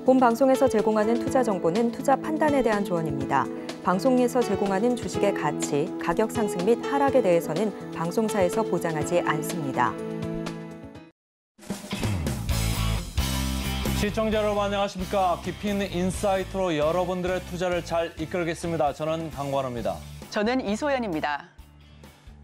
본 방송에서 제공하는 투자 정보는 투자 판단에 대한 조언입니다. 방송에서 제공하는 주식의 가치, 가격 상승 및 하락에 대해서는 방송사에서 보장하지 않습니다. 시청자 여러분 안녕하십니까? 깊이 있는 인사이트로 여러분들의 투자를 잘 이끌겠습니다. 저는 강관우입니다. 저는 이소연입니다.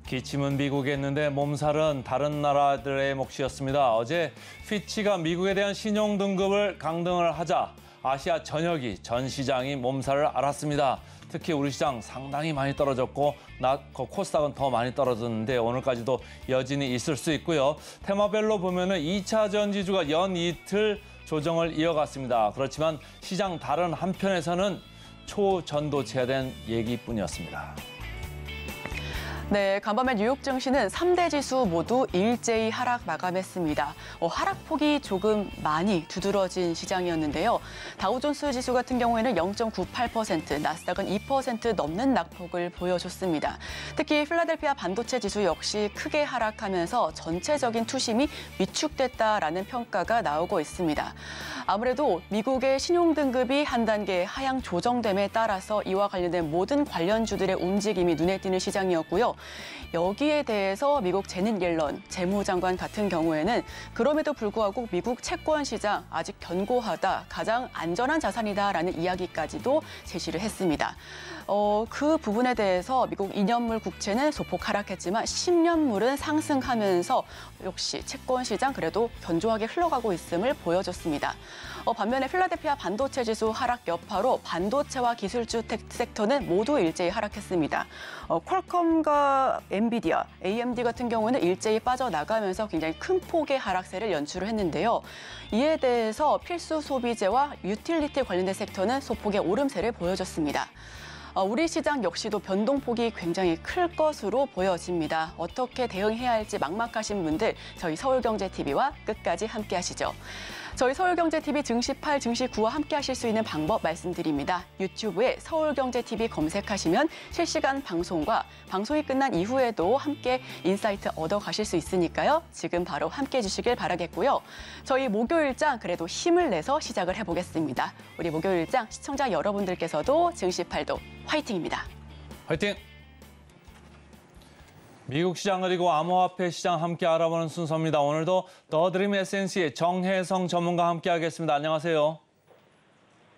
기침은 미국에 있는데 몸살은 다른 나라들의 몫이었습니다. 어제 피치가 미국에 대한 신용 등급을 강등을 하자 아시아 전역이 전 시장이 몸살을 앓았습니다. 특히 우리 시장 상당히 많이 떨어졌고 코스닥은 더 많이 떨어졌는데 오늘까지도 여진이 있을 수 있고요. 테마별로 보면은 2차 전지주가 연 이틀 조정을 이어갔습니다. 그렇지만 시장 다른 한편에서는 초전도체화된 얘기뿐이었습니다. 네, 간밤에 뉴욕 증시는 3대 지수 모두 일제히 하락 마감했습니다. 하락폭이 조금 많이 두드러진 시장이었는데요. 다우존스 지수 같은 경우에는 0.98%, 나스닥은 2% 넘는 낙폭을 보여줬습니다. 특히 필라델피아 반도체 지수 역시 크게 하락하면서 전체적인 투심이 위축됐다라는 평가가 나오고 있습니다. 아무래도 미국의 신용 등급이 한 단계 하향 조정됨에 따라서 이와 관련된 모든 관련주들의 움직임이 눈에 띄는 시장이었고요. 여기에 대해서 미국 제닛 옐런 재무장관 같은 경우에는 그럼에도 불구하고 미국 채권 시장 아직 견고하다, 가장 안전한 자산이다라는 이야기까지도 제시를 했습니다. 그 부분에 대해서 미국 2년물 국채는 소폭 하락했지만 10년물은 상승하면서 역시 채권 시장 그래도 견조하게 흘러가고 있음을 보여줬습니다. 반면에 필라델피아 반도체 지수 하락 여파로 반도체와 기술주 섹터는 모두 일제히 하락했습니다. 퀄컴과 엔비디아, AMD 같은 경우는 일제히 빠져나가면서 굉장히 큰 폭의 하락세를 연출을 했는데요. 이에 대해서 필수 소비재와 유틸리티 관련된 섹터는 소폭의 오름세를 보여줬습니다. 우리 시장 역시도 변동폭이 굉장히 클 것으로 보여집니다. 어떻게 대응해야 할지 막막하신 분들 저희 서울경제TV와 끝까지 함께하시죠. 저희 서울경제TV 증시8, 증시9와 함께하실 수 있는 방법 말씀드립니다. 유튜브에 서울경제TV 검색하시면 실시간 방송과 방송이 끝난 이후에도 함께 인사이트 얻어가실 수 있으니까요. 지금 바로 함께해 주시길 바라겠고요. 저희 목요일장 그래도 힘을 내서 시작을 해보겠습니다. 우리 목요일장 시청자 여러분들께서도 증시8도 화이팅입니다. 화이팅! 미국 시장 그리고 암호화폐 시장 함께 알아보는 순서입니다. 오늘도 더드림 에센스의 정혜성 전문가와 함께하겠습니다. 안녕하세요.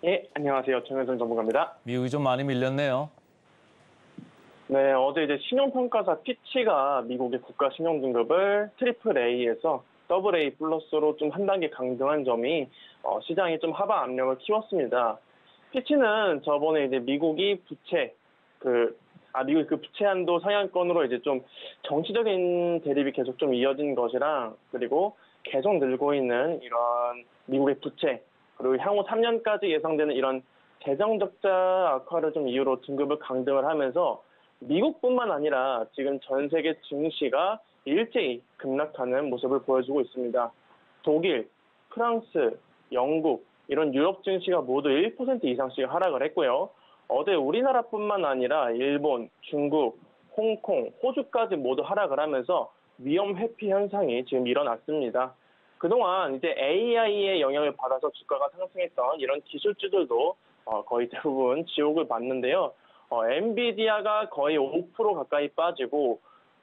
예, 안녕하세요. 정혜성 전문가입니다. 미국이 좀 많이 밀렸네요. 네, 어제 이제 신용평가사 피치가 미국의 국가 신용 등급을 AAA에서 AA 플러스로 좀 한 단계 강등한 점이 시장이 좀 하방 압력을 키웠습니다. 피치는 저번에 이제 미국이 미국의 그 부채 한도 상향권으로 이제 좀 정치적인 대립이 계속 좀 이어진 것이랑 그리고 계속 늘고 있는 이런 미국의 부채 그리고 향후 3년까지 예상되는 이런 재정 적자 악화를 좀 이유로 등급을 강등을 하면서 미국뿐만 아니라 지금 전 세계 증시가 일제히 급락하는 모습을 보여주고 있습니다. 독일, 프랑스, 영국 이런 유럽 증시가 모두 1% 이상씩 하락을 했고요. 어제 우리나라뿐만 아니라 일본, 중국, 홍콩, 호주까지 모두 하락을 하면서 위험 회피 현상이 지금 일어났습니다. 그동안 이제 AI의 영향을 받아서 주가가 상승했던 이런 기술주들도 거의 대부분 지옥을 봤는데요. 엔비디아가 거의 5% 가까이 빠지고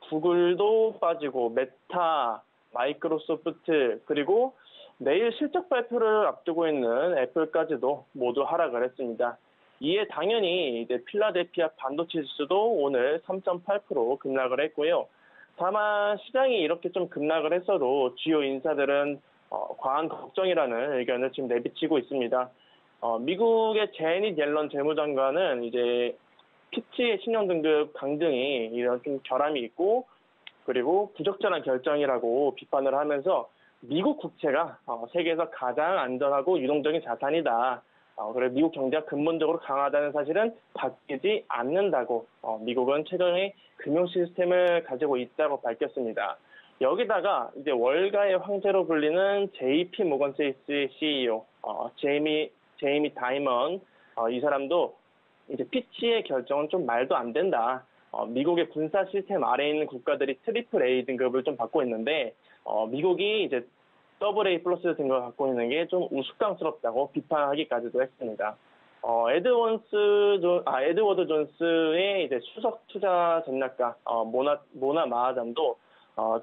구글도 빠지고 메타, 마이크로소프트 그리고 내일 실적 발표를 앞두고 있는 애플까지도 모두 하락을 했습니다. 이에 당연히 이제 필라델피아 반도체 지수도 오늘 3.8% 급락을 했고요. 다만 시장이 이렇게 좀 급락을 했어도 주요 인사들은 과한 걱정이라는 의견을 지금 내비치고 있습니다. 미국의 제닛 옐런 재무장관은 이제 피치의 신용 등급 강등이 이런 좀 결함이 있고 그리고 부적절한 결정이라고 비판을 하면서 미국 국채가 세계에서 가장 안전하고 유동적인 자산이다. 그리고 미국 경제가 근본적으로 강하다는 사실은 바뀌지 않는다고 미국은 최근에 금융 시스템을 가지고 있다고 밝혔습니다. 여기다가 이제 월가의 황제로 불리는 JP 모건 체이스의 CEO 제이미 다이먼 이 사람도 이제 피치의 결정은 좀 말도 안 된다. 미국의 군사 시스템 아래에 있는 국가들이 AAA 등급을 좀 받고 있는데 미국이 이제 AA 플러스 등급을 갖고 있는 게 좀 우스꽝스럽다고 비판하기까지도 했습니다. 에드워드 존스의 이제 수석 투자 전략가 모나 마하담도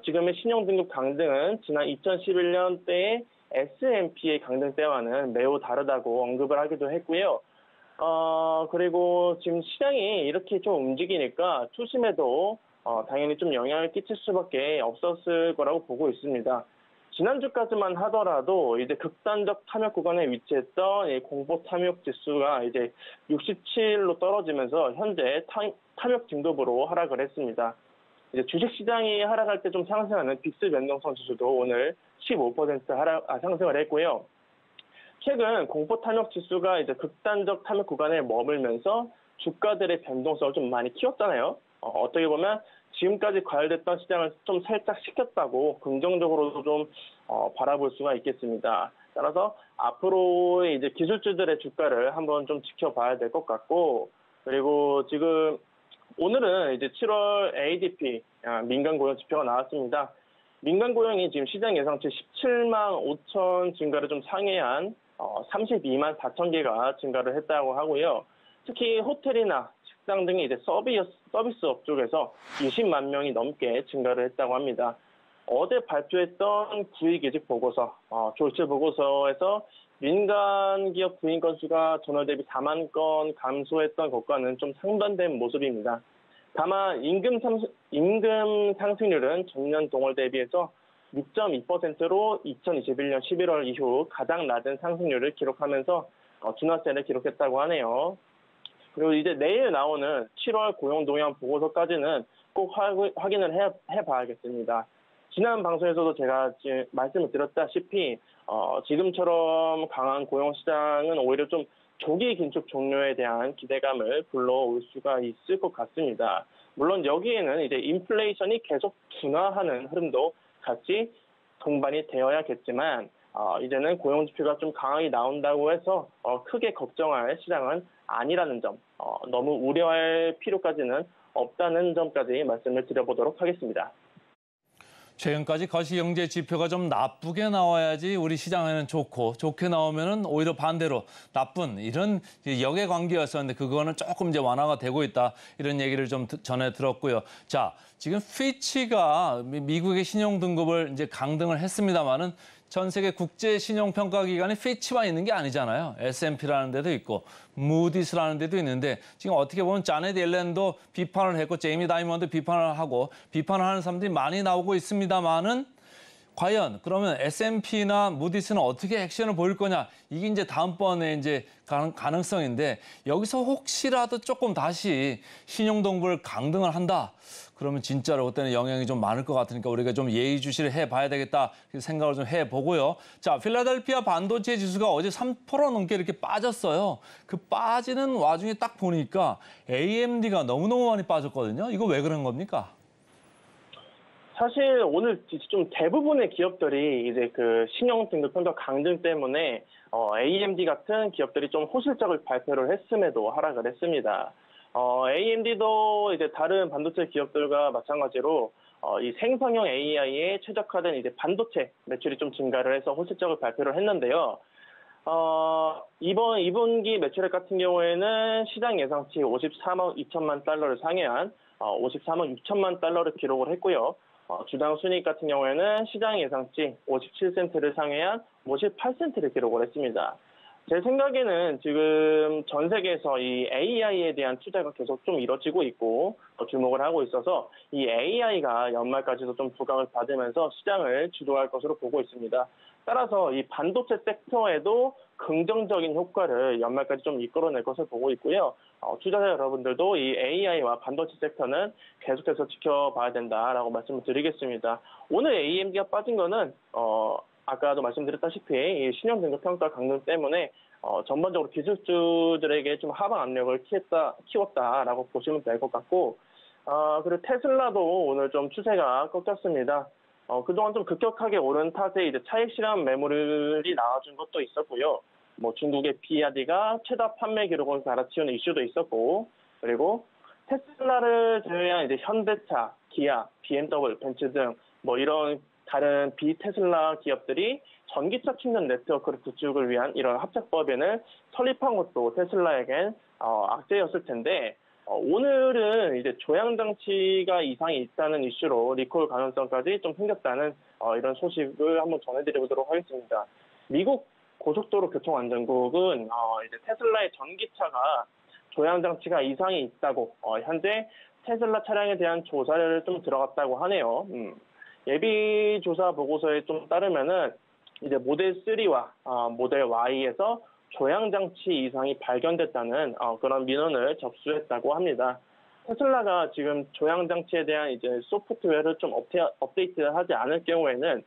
지금의 신용 등급 강등은 지난 2011년 때의 S&P의 강등 때와는 매우 다르다고 언급을 하기도 했고요. 그리고 지금 시장이 이렇게 좀 움직이니까 투심에도 당연히 좀 영향을 끼칠 수밖에 없었을 거라고 보고 있습니다. 지난주까지만 하더라도 이제 극단적 탐욕 구간에 위치했던 이 공포 탐욕 지수가 이제 67로 떨어지면서 현재 탐욕 등급으로 하락을 했습니다. 이제 주식 시장이 하락할 때 좀 상승하는 빅스 변동성 지수도 오늘 15% 상승을 했고요. 최근 공포 탐욕 지수가 이제 극단적 탐욕 구간에 머물면서 주가들의 변동성을 좀 많이 키웠잖아요. 어떻게 보면 지금까지 과열됐던 시장을 좀 살짝 식혔다고 긍정적으로도 좀 바라볼 수가 있겠습니다. 따라서 앞으로의 이제 기술주들의 주가를 한번 좀 지켜봐야 될 것 같고, 그리고 지금 오늘은 이제 7월 ADP 민간 고용 지표가 나왔습니다. 민간 고용이 지금 시장 예상치 17만 5천 증가를 좀 상회한 32만 4천 개가 증가를 했다고 하고요. 특히 호텔이나 식당 등의 이제 서비스업 쪽에서 20만 명이 넘게 증가를 했다고 합니다. 어제 발표했던 구익이직 보고서, 조치 보고서에서 민간 기업 구인 건수가 전월 대비 4만 건 감소했던 것과는 좀 상반된 모습입니다. 다만 임금 상승률은 전년 동월 대비해서 6.2%로 2021년 11월 이후 가장 낮은 상승률을 기록하면서 둔화세를 기록했다고 하네요. 그리고 이제 내일 나오는 7월 고용 동향 보고서까지는 꼭 확인을 해봐야겠습니다. 지난 방송에서도 제가 지금 말씀을 드렸다시피 지금처럼 강한 고용 시장은 오히려 좀 조기 긴축 종료에 대한 기대감을 불러올 수가 있을 것 같습니다. 물론 여기에는 이제 인플레이션이 계속 둔화하는 흐름도 같이 동반이 되어야겠지만 이제는 고용 지표가 좀 강하게 나온다고 해서 크게 걱정할 시장은 아니라는 점, 너무 우려할 필요까지는 없다는 점까지 말씀을 드려보도록 하겠습니다. 최근까지 거시경제 지표가 좀 나쁘게 나와야지 우리 시장에는 좋고, 좋게 나오면은 오히려 반대로 나쁜 이런 역의 관계였었는데 그거는 조금 이제 완화가 되고 있다, 이런 얘기를 좀 전해 들었고요. 자, 지금 피치가 미국의 신용 등급을 이제 강등을 했습니다만은 전 세계 국제 신용 평가 기관이 피치만 있는 게 아니잖아요. S&P라는 데도 있고 무디스라는 데도 있는데, 지금 어떻게 보면 자넷 옐렌도 비판을 했고 제이미 다이먼도 비판을 하고 비판을 하는 사람들이 많이 나오고 있습니다만은, 과연 그러면 S&P나 무디스는 어떻게 액션을 보일 거냐, 이게 이제 다음번에 이제 가능성인데, 여기서 혹시라도 조금 다시 신용 등급을 강등을 한다, 그러면 진짜로 그때는 영향이 좀 많을 것 같으니까 우리가 좀 예의주시를 해봐야 되겠다, 생각을 좀 해보고요. 자, 필라델피아 반도체 지수가 어제 3% 넘게 이렇게 빠졌어요. 그 빠지는 와중에 딱 보니까 AMD가 너무너무 많이 빠졌거든요. 이거 왜 그런 겁니까? 사실 오늘 좀 대부분의 기업들이 이제 그 신용 등급 평가 강등 때문에 AMD 같은 기업들이 좀 호실적을 발표를 했음에도 하락을 했습니다. AMD도 이제 다른 반도체 기업들과 마찬가지로 이 생성형 AI에 최적화된 이제 반도체 매출이 좀 증가를 해서 호실적을 발표를 했는데요. 이번 2분기 매출액 같은 경우에는 시장 예상치 53억 2천만 달러를 상회한 53억 6천만 달러를 기록을 했고요. 주당 순이익 같은 경우에는 시장 예상치 57센트를 상회한 58센트를 기록을 했습니다. 제 생각에는 지금 전 세계에서 이 AI에 대한 투자가 계속 좀 이뤄지고 있고 주목을 하고 있어서 이 AI가 연말까지도 좀 부각을 받으면서 시장을 주도할 것으로 보고 있습니다. 따라서 이 반도체 섹터에도 긍정적인 효과를 연말까지 좀 이끌어낼 것을 보고 있고요. 투자자 여러분들도 이 AI와 반도체 섹터는 계속해서 지켜봐야 된다라고 말씀을 드리겠습니다. 오늘 AMD가 빠진 거는 아까도 말씀드렸다시피 이 신용 등급 평가 강등 때문에 전반적으로 기술주들에게 좀 하방 압력을 키웠다라고 보시면 될 것 같고, 그리고 테슬라도 오늘 좀 추세가 꺾였습니다. 그동안 좀 급격하게 오른 탓에 이제 차익 실현 매물이 나와준 것도 있었고요. 뭐 중국의 비야디가 최다 판매 기록을 갈아치우는 이슈도 있었고, 그리고 테슬라를 제외한 이제 현대차, 기아, BMW, 벤츠 등 뭐 이런 다른 비테슬라 기업들이 전기차 충전 네트워크를 구축을 위한 이런 합작법인을 설립한 것도 테슬라에겐 악재였을 텐데 오늘은 이제 조향 장치가 이상이 있다는 이슈로 리콜 가능성까지 좀 생겼다는 이런 소식을 한번 전해드리도록 하겠습니다. 미국 고속도로 교통안전국은 이제 테슬라의 전기차가 조향 장치가 이상이 있다고 현재 테슬라 차량에 대한 조사를 좀 들어갔다고 하네요. 예비 조사 보고서에 좀 따르면은 이제 모델 3와 모델 Y에서 조향 장치 이상이 발견됐다는 그런 민원을 접수했다고 합니다. 테슬라가 지금 조향 장치에 대한 이제 소프트웨어를 좀 업데이트하지 않을 경우에는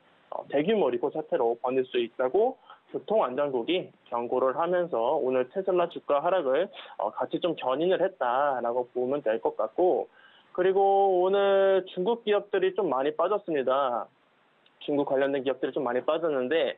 대규모 리콜 사태로 번질 수 있다고 교통안전국이 경고를 하면서 오늘 테슬라 주가 하락을 같이 좀 견인을 했다라고 보면 될 것 같고, 그리고 오늘 중국 기업들이 좀 많이 빠졌습니다. 중국 관련된 기업들이 좀 많이 빠졌는데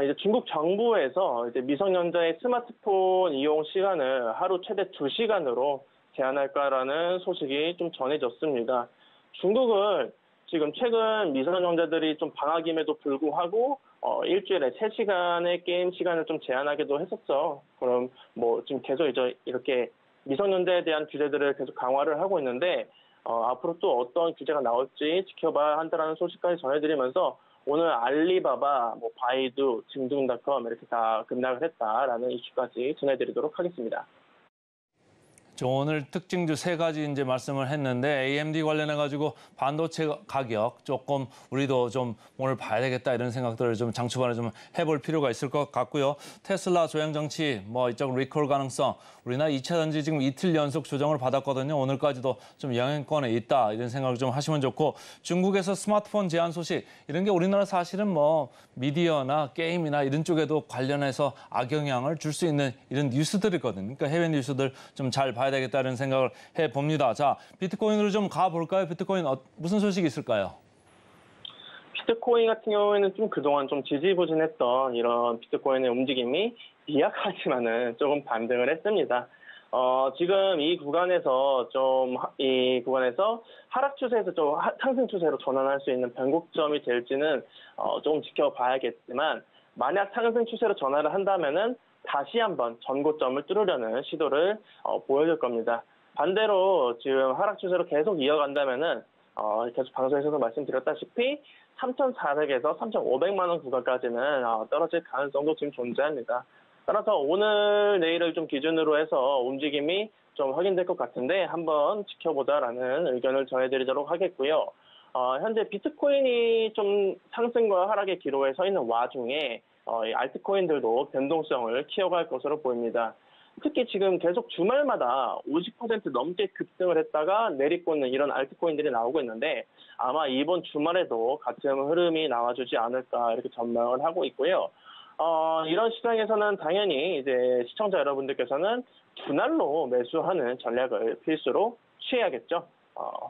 이제 중국 정부에서 이제 미성년자의 스마트폰 이용 시간을 하루 최대 2시간으로 제한할까라는 소식이 좀 전해졌습니다. 중국은 지금 최근 미성년자들이 좀 방학임에도 불구하고 일주일에 3시간의 게임 시간을 좀 제한하기도 했었죠. 그럼 뭐 지금 계속 이제 이렇게 미성년자에 대한 규제들을 계속 강화를 하고 있는데 앞으로 또 어떤 규제가 나올지 지켜봐야 한다는 소식까지 전해드리면서 오늘 알리바바, 바이두, 징둥닷컴 이렇게 다 급락을 했다라는 이슈까지 전해드리도록 하겠습니다. 오늘 특징주 3가지 이제 말씀을 했는데 AMD 관련해 가지고 반도체 가격 조금 우리도 좀 오늘 봐야 되겠다 이런 생각들을 좀 장초반에 좀 해볼 필요가 있을 것 같고요. 테슬라 조향 장치 이쪽 리콜 가능성 우리나라 2차 전지 지금 이틀 연속 조정을 받았거든요. 오늘까지도 좀 영향권에 있다 이런 생각을 좀 하시면 좋고, 중국에서 스마트폰 제한 소식 이런 게 우리나라 사실은 미디어나 게임이나 이런 쪽에도 관련해서 악영향을 줄 수 있는 이런 뉴스들이거든요. 그러니까 해외 뉴스들 좀 잘 봐야 되겠다는 생각을 해봅니다. 자, 비트코인으로 좀 가볼까요? 비트코인 무슨 소식이 있을까요? 비트코인 같은 경우에는 좀 그동안 좀 지지부진했던 이런 비트코인의 움직임이 미약하지만은 조금 반등을 했습니다. 지금 이 구간에서 하락 추세에서 좀 상승 추세로 전환할 수 있는 변곡점이 될지는 조금 지켜봐야겠지만, 만약 상승 추세로 전환을 한다면은 다시 한번 전고점을 뚫으려는 시도를 보여줄 겁니다. 반대로 지금 하락 추세로 계속 이어간다면은 계속 방송에서도 말씀드렸다시피 3,400에서 3,500만 원 구간까지는 떨어질 가능성도 지금 존재합니다. 따라서 오늘 내일을 좀 기준으로 해서 움직임이 좀 확인될 것 같은데 한번 지켜보자라는 의견을 전해드리도록 하겠고요. 현재 비트코인이 좀 상승과 하락의 기로에 서 있는 와중에 알트코인들도 변동성을 키워갈 것으로 보입니다. 특히 지금 계속 주말마다 50% 넘게 급등을 했다가 내리꽂는 이런 알트코인들이 나오고 있는데 아마 이번 주말에도 같은 흐름이 나와주지 않을까 이렇게 전망을 하고 있고요. 이런 시장에서는 당연히 이제 시청자 여러분들께서는 분할로 매수하는 전략을 필수로 취해야겠죠.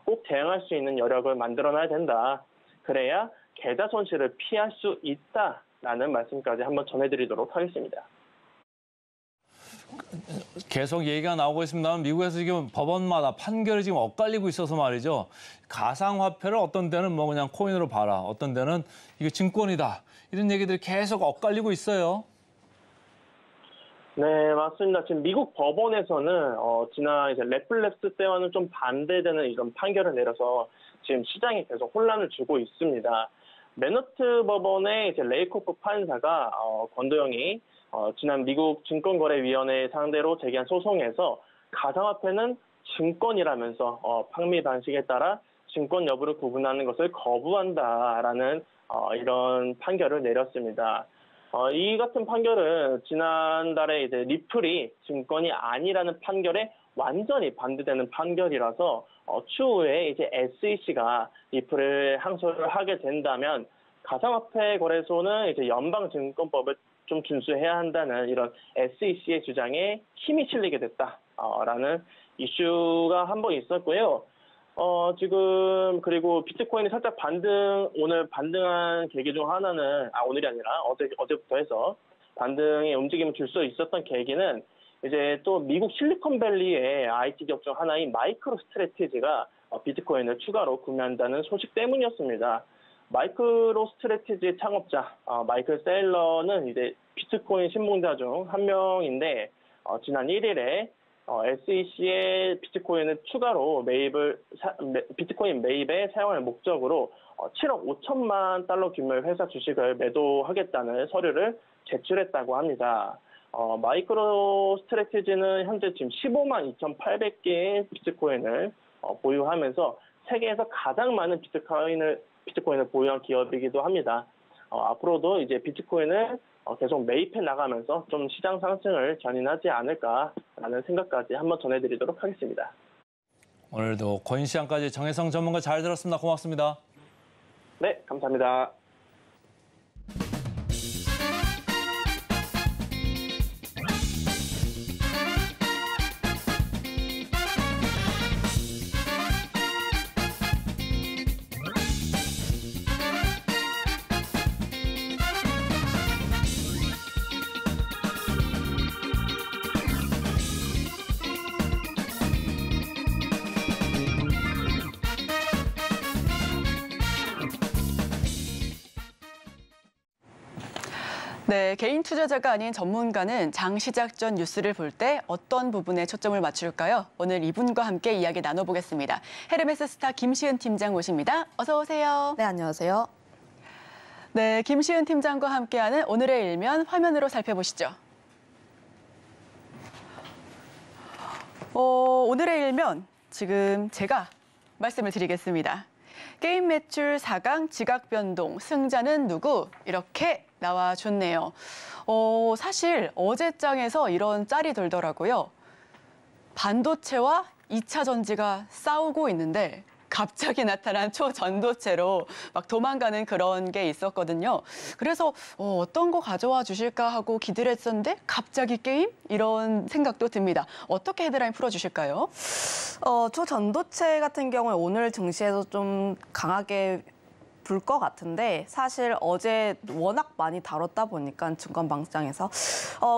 꼭 대응할 수 있는 여력을 만들어놔야 된다. 그래야 계좌 손실을 피할 수 있다라는 말씀까지 한번 전해드리도록 하겠습니다. 계속 얘기가 나오고 있습니다만 미국에서 지금 법원마다 판결이 지금 엇갈리고 있어서 말이죠. 가상화폐를 어떤 때는 그냥 코인으로 봐라, 어떤 때는 이게 증권이다, 이런 얘기들이 계속 엇갈리고 있어요. 네, 맞습니다. 지금 미국 법원에서는 지난 이제 래플랩스 때와는 좀 반대되는 이런 판결을 내려서 지금 시장에 계속 혼란을 주고 있습니다. 맨하튼 법원의 이제 레이코프 판사가 권도영이 지난 미국 증권거래위원회 상대로 제기한 소송에서 가상화폐는 증권이라면서 판매 방식에 따라 증권 여부를 구분하는 것을 거부한다라는 이런 판결을 내렸습니다. 이 같은 판결은 지난달에 이제 리플이 증권이 아니라는 판결에 완전히 반대되는 판결이라서 추후에 이제 SEC가 리플을 항소를 하게 된다면 가상화폐 거래소는 이제 연방증권법을 좀 준수해야 한다는 이런 SEC의 주장에 힘이 실리게 됐다라는 이슈가 한 번 있었고요. 지금 그리고 비트코인이 살짝 오늘 반등한 계기 중 하나는 오늘이 아니라 어제부터 해서 반등의 움직임을 줄 수 있었던 계기는 이제 또 미국 실리콘밸리의 IT 기업 중 하나인 마이크로 스트래티지가 비트코인을 추가로 구매한다는 소식 때문이었습니다. 마이크로 스트래티지 창업자 마이클 세일러는 이제 비트코인 신봉자 중 한 명인데 지난 1일에 SEC의 비트코인을 추가로 비트코인 매입에 사용할 목적으로 7억 5천만 달러 규모의 회사 주식을 매도하겠다는 서류를 제출했다고 합니다. 마이크로 스트래티지는 현재 지금 15만 2,800개의 비트코인을 보유하면서 세계에서 가장 많은 비트코인을 보유한 기업이기도 합니다. 앞으로도 이제 비트코인을 계속 매입해 나가면서 좀 시장 상승을 견인하지 않을까라는 생각까지 한번 전해드리도록 하겠습니다. 오늘도 코인 시장까지 정혜성 전문가 잘 들었습니다. 고맙습니다. 네, 감사합니다. 네, 개인 투자자가 아닌 전문가는 장 시작 전 뉴스를 볼 때 어떤 부분에 초점을 맞출까요? 오늘 이분과 함께 이야기 나눠보겠습니다. 헤르메스 스타 김시은 팀장 모십니다. 어서 오세요. 네, 안녕하세요. 네, 김시은 팀장과 함께하는 오늘의 일면 화면으로 살펴보시죠. 오늘의 일면 지금 제가 말씀을 드리겠습니다. 게임 매출 4강 지각 변동, 승자는 누구? 이렇게 나와줬네요. 사실 어제장에서 이런 짤이 돌더라고요. 반도체와 2차 전지가 싸우고 있는데 갑자기 나타난 초전도체로 막 도망가는 그런 게 있었거든요. 그래서 어떤 거 가져와 주실까 하고 기대를 했었는데 갑자기 게임? 이런 생각도 듭니다. 어떻게 헤드라인 풀어주실까요? 초전도체 같은 경우에 오늘 증시에서 좀 강하게 불 것 같은데 사실 어제 워낙 많이 다뤘다 보니까 증권방장에서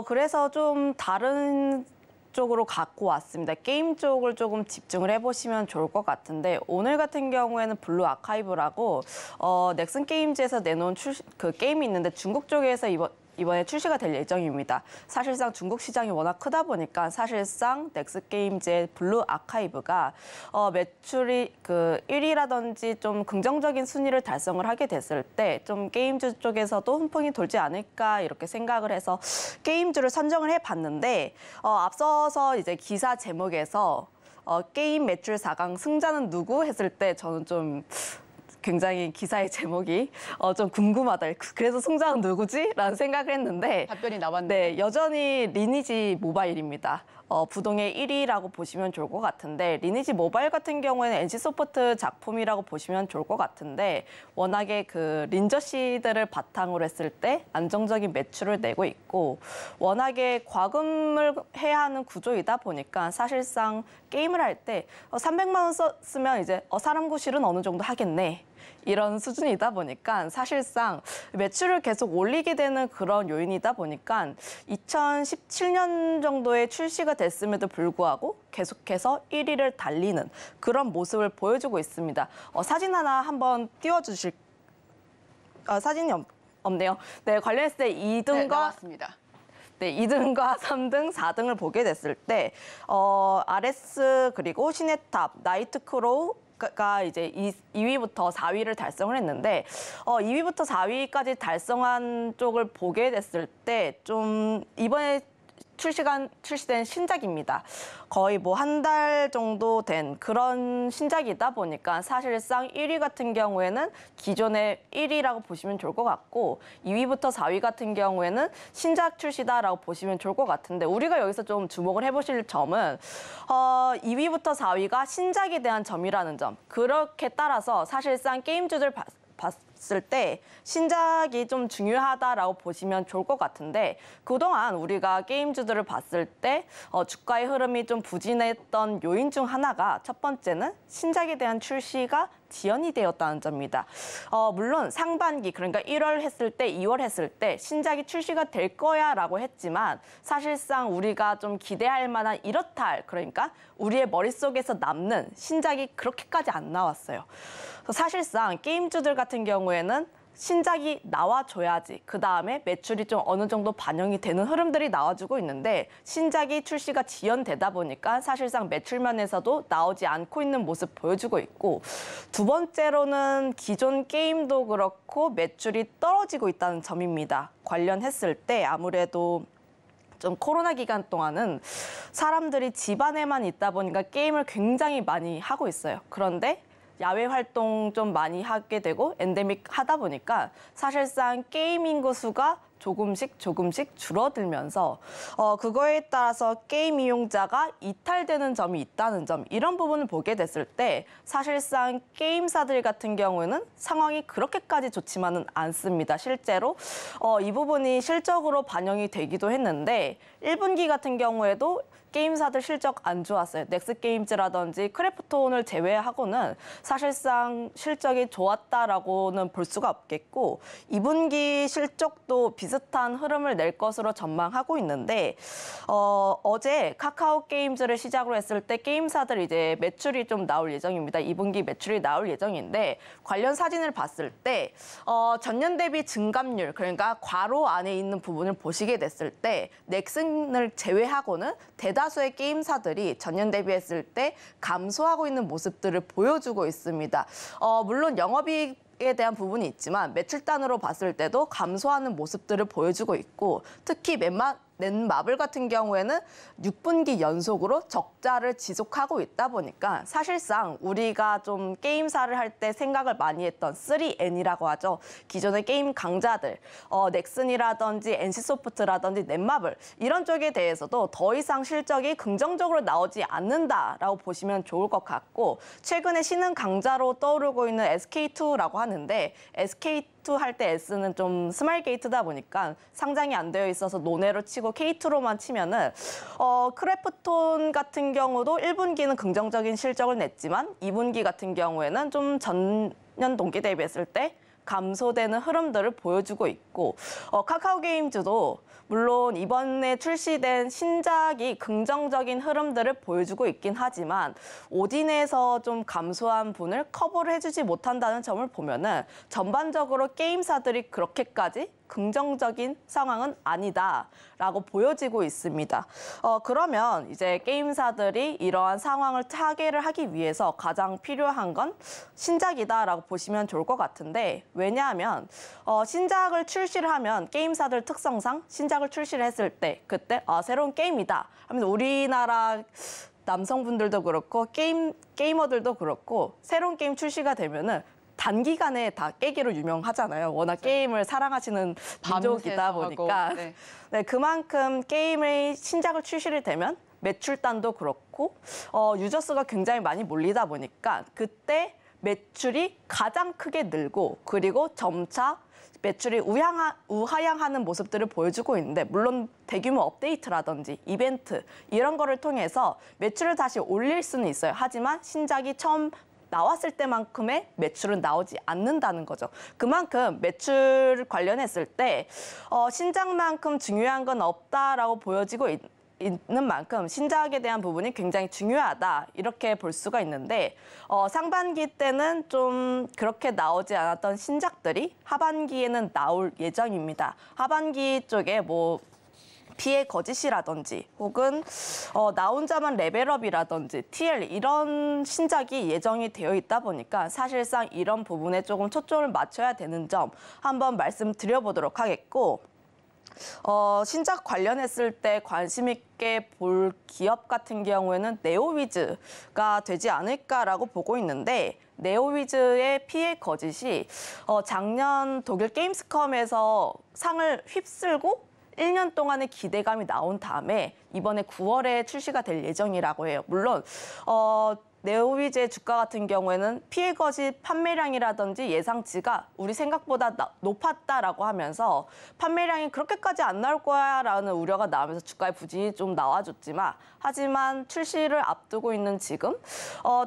그래서 좀 다른 쪽으로 갖고 왔습니다. 게임 쪽을 조금 집중을 해보시면 좋을 것 같은데 오늘 같은 경우에는 블루 아카이브라고 넥슨 게임즈에서 내놓은 그 게임이 있는데 중국 쪽에서 이번에 출시가 될 예정입니다. 사실상 중국 시장이 워낙 크다 보니까 사실상 넥슨 게임즈의 블루 아카이브가 매출이 그 1위라든지 좀 긍정적인 순위를 달성을 하게 됐을 때 좀 게임즈 쪽에서도 훈풍이 돌지 않을까 이렇게 생각을 해서 게임즈를 선정을 해봤는데 앞서서 이제 기사 제목에서 게임 매출 4강 승자는 누구 했을 때 저는 좀 굉장히 기사의 제목이 좀 궁금하다. 그래서 승자는 누구지? 라는 생각을 했는데 답변이 나왔네요. 네, 여전히 리니지 모바일입니다. 부동의 1위라고 보시면 좋을 것 같은데 리니지 모바일 같은 경우에는 NC소프트 작품이라고 보시면 좋을 것 같은데 워낙에 그 린저시드를 바탕으로 했을 때 안정적인 매출을 내고 있고 워낙에 과금을 해야 하는 구조이다 보니까 사실상 게임을 할 때 300만 원 쓰면 이제 사람 구실은 어느 정도 하겠네. 이런 수준이다 보니까 사실상 매출을 계속 올리게 되는 그런 요인이다 보니까 2017년 정도에 출시가 됐음에도 불구하고 계속해서 1위를 달리는 그런 모습을 보여주고 있습니다. 사진 하나 한번 띄워주실 사진이 없네요. 네, 관련했을 때 2등과 네, 나왔습니다. 네, 2등과 3등, 4등을 보게 됐을 때 RS 그리고 시네탑, 나이트크로우가 이제 2위부터 4위를 달성을 했는데 2위부터 4위까지 달성한 쪽을 보게 됐을 때 좀 이번에 출시된 신작입니다. 거의 뭐 한 달 정도 된 그런 신작이다 보니까 사실상 1위 같은 경우에는 기존의 1위라고 보시면 좋을 것 같고 2위부터 4위 같은 경우에는 신작 출시다라고 보시면 좋을 것 같은데 우리가 여기서 좀 주목을 해보실 점은 2위부터 4위가 신작에 대한 점이라는 점. 그렇게 따라서 사실상 게임주들 봤을 때 신작이 좀 중요하다라고 보시면 좋을 것 같은데 그동안 우리가 게임주들을 봤을 때 주가의 흐름이 좀 부진했던 요인 중 하나가 첫 번째는 신작에 대한 출시가 지연이 되었다는 점입니다. 물론 상반기, 그러니까 1월 했을 때, 2월 했을 때 신작이 출시가 될 거야라고 했지만 사실상 우리가 좀 기대할 만한 이렇다 할, 그러니까 우리의 머릿속에서 남는 신작이 그렇게까지 안 나왔어요. 사실상 게임주들 같은 경우에는 신작이 나와줘야지 그 다음에 매출이 좀 어느 정도 반영이 되는 흐름들이 나와주고 있는데 신작이 출시가 지연되다 보니까 사실상 매출 면에서도 나오지 않고 있는 모습 보여주고 있고, 두 번째로는 기존 게임도 그렇고 매출이 떨어지고 있다는 점입니다. 관련했을 때 아무래도 좀 코로나 기간 동안은 사람들이 집 안에만 있다 보니까 게임을 굉장히 많이 하고 있어요. 그런데 야외 활동 좀 많이 하게 되고 엔데믹 하다 보니까 사실상 게임 인구 수가 조금씩 줄어들면서 그거에 따라서 게임 이용자가 이탈되는 점이 있다는 점, 이런 부분을 보게 됐을 때 사실상 게임사들 같은 경우에는 상황이 그렇게까지 좋지만은 않습니다. 실제로 이 부분이 실적으로 반영이 되기도 했는데 1분기 같은 경우에도 게임사들 실적 안 좋았어요. 넥스게임즈라든지 크래프톤을 제외하고는 사실상 실적이 좋았다라고는 볼 수가 없겠고 2분기 실적도 비슷한 흐름을 낼 것으로 전망하고 있는데 어제 카카오 게임즈를 시작으로 했을 때 게임사들 이제 매출이 좀 나올 예정입니다. 2분기 매출이 나올 예정인데 관련 사진을 봤을 때 전년 대비 증감률, 그러니까 괄호 안에 있는 부분을 보시게 됐을 때 넥슨을 제외하고는 대다수의 게임사들이 전년 대비했을 때 감소하고 있는 모습들을 보여주고 있습니다. 물론 영업이익에 대한 부분이 있지만 매출단으로 봤을 때도 감소하는 모습들을 보여주고 있고, 특히 넷마블 같은 경우에는 6분기 연속으로 적자를 지속하고 있다 보니까 사실상 우리가 좀 게임사를 할 때 생각을 많이 했던 3N이라고 하죠. 기존의 게임 강자들, 넥슨이라든지 NC소프트라든지 넷마블 이런 쪽에 대해서도 더 이상 실적이 긍정적으로 나오지 않는다라고 보시면 좋을 것 같고, 최근에 신흥 강자로 떠오르고 있는 SK2라고 하는데 SK2 할 때 S는 좀 스마일 게이트다 보니까 상장이 안 되어 있어서 논외로 치고 K2로만 치면은 크래프톤 같은 경우도 1분기는 긍정적인 실적을 냈지만 2분기 같은 경우에는 좀 전년 동기 대비했을 때 감소되는 흐름들을 보여주고 있고, 카카오 게임즈도 물론 이번에 출시된 신작이 긍정적인 흐름들을 보여주고 있긴 하지만 오딘에서 좀 감소한 분을 커버를 해주지 못한다는 점을 보면은 전반적으로 게임사들이 그렇게까지 긍정적인 상황은 아니다라고 보여지고 있습니다. 그러면 이제 게임사들이 이러한 상황을 타개를 하기 위해서 가장 필요한 건 신작이다라고 보시면 좋을 것 같은데, 왜냐하면 신작을 출시를 하면 게임사들 특성상 신작을 출시를 했을 때 그때 새로운 게임이다 하면서 우리나라 남성분들도 그렇고 게이머들도 그렇고 새로운 게임 출시가 되면은 단기간에 다 깨기로 유명하잖아요. 워낙 게임을 사랑하시는 민족이다 보니까. 네, 그만큼 게임의 신작을 출시를 되면 매출단도 그렇고 유저 수가 굉장히 많이 몰리다 보니까 그때 매출이 가장 크게 늘고 그리고 점차 매출이 우하향하는 모습들을 보여주고 있는데, 물론 대규모 업데이트라든지 이벤트 이런 거를 통해서 매출을 다시 올릴 수는 있어요. 하지만 신작이 처음 나왔을 때만큼의 매출은 나오지 않는다는 거죠. 그만큼 매출 관련했을 때 신작만큼 중요한 건 없다라고 보여지고 있는 만큼 신작에 대한 부분이 굉장히 중요하다 이렇게 볼 수가 있는데, 상반기 때는 좀 그렇게 나오지 않았던 신작들이 하반기에는 나올 예정입니다. 하반기 쪽에 뭐 피해 거짓이라든지 혹은 나 혼자만 레벨업이라든지 TL 이런 신작이 예정이 되어 있다 보니까 사실상 이런 부분에 조금 초점을 맞춰야 되는 점 한번 말씀드려보도록 하겠고, 신작 관련했을 때 관심 있게 볼 기업 같은 경우에는 네오위즈가 되지 않을까라고 보고 있는데, 네오위즈의 피해 거짓이 작년 독일 게임스컴에서 상을 휩쓸고 1년 동안의 기대감이 나온 다음에 이번에 9월에 출시가 될 예정이라고 해요. 물론 네오위즈의 주가 같은 경우에는 피해 거짓 판매량이라든지 예상치가 우리 생각보다 높았다라고 하면서 판매량이 그렇게까지 안 나올 거야라는 우려가 나오면서 주가의 부진이 좀 나와줬지만 하지만 출시를 앞두고 있는 지금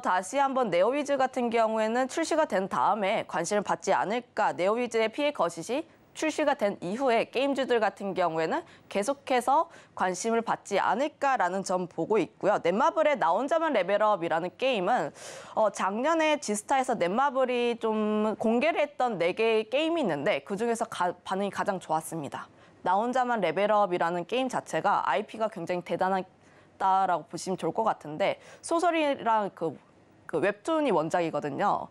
다시 한번 네오위즈 같은 경우에는 출시가 된 다음에 관심을 받지 않을까. 네오위즈의 피해 거짓이 출시가 된 이후에 게임주들 같은 경우에는 계속해서 관심을 받지 않을까라는 점 보고 있고요. 넷마블의 나 혼자만 레벨업이라는 게임은 작년에 지스타에서 넷마블이 좀 공개를 했던 4개의 게임이 있는데 그중에서 반응이 가장 좋았습니다. 나 혼자만 레벨업이라는 게임 자체가 IP가 굉장히 대단하다라고 보시면 좋을 것 같은데 소설이랑 그 웹툰이 원작이거든요.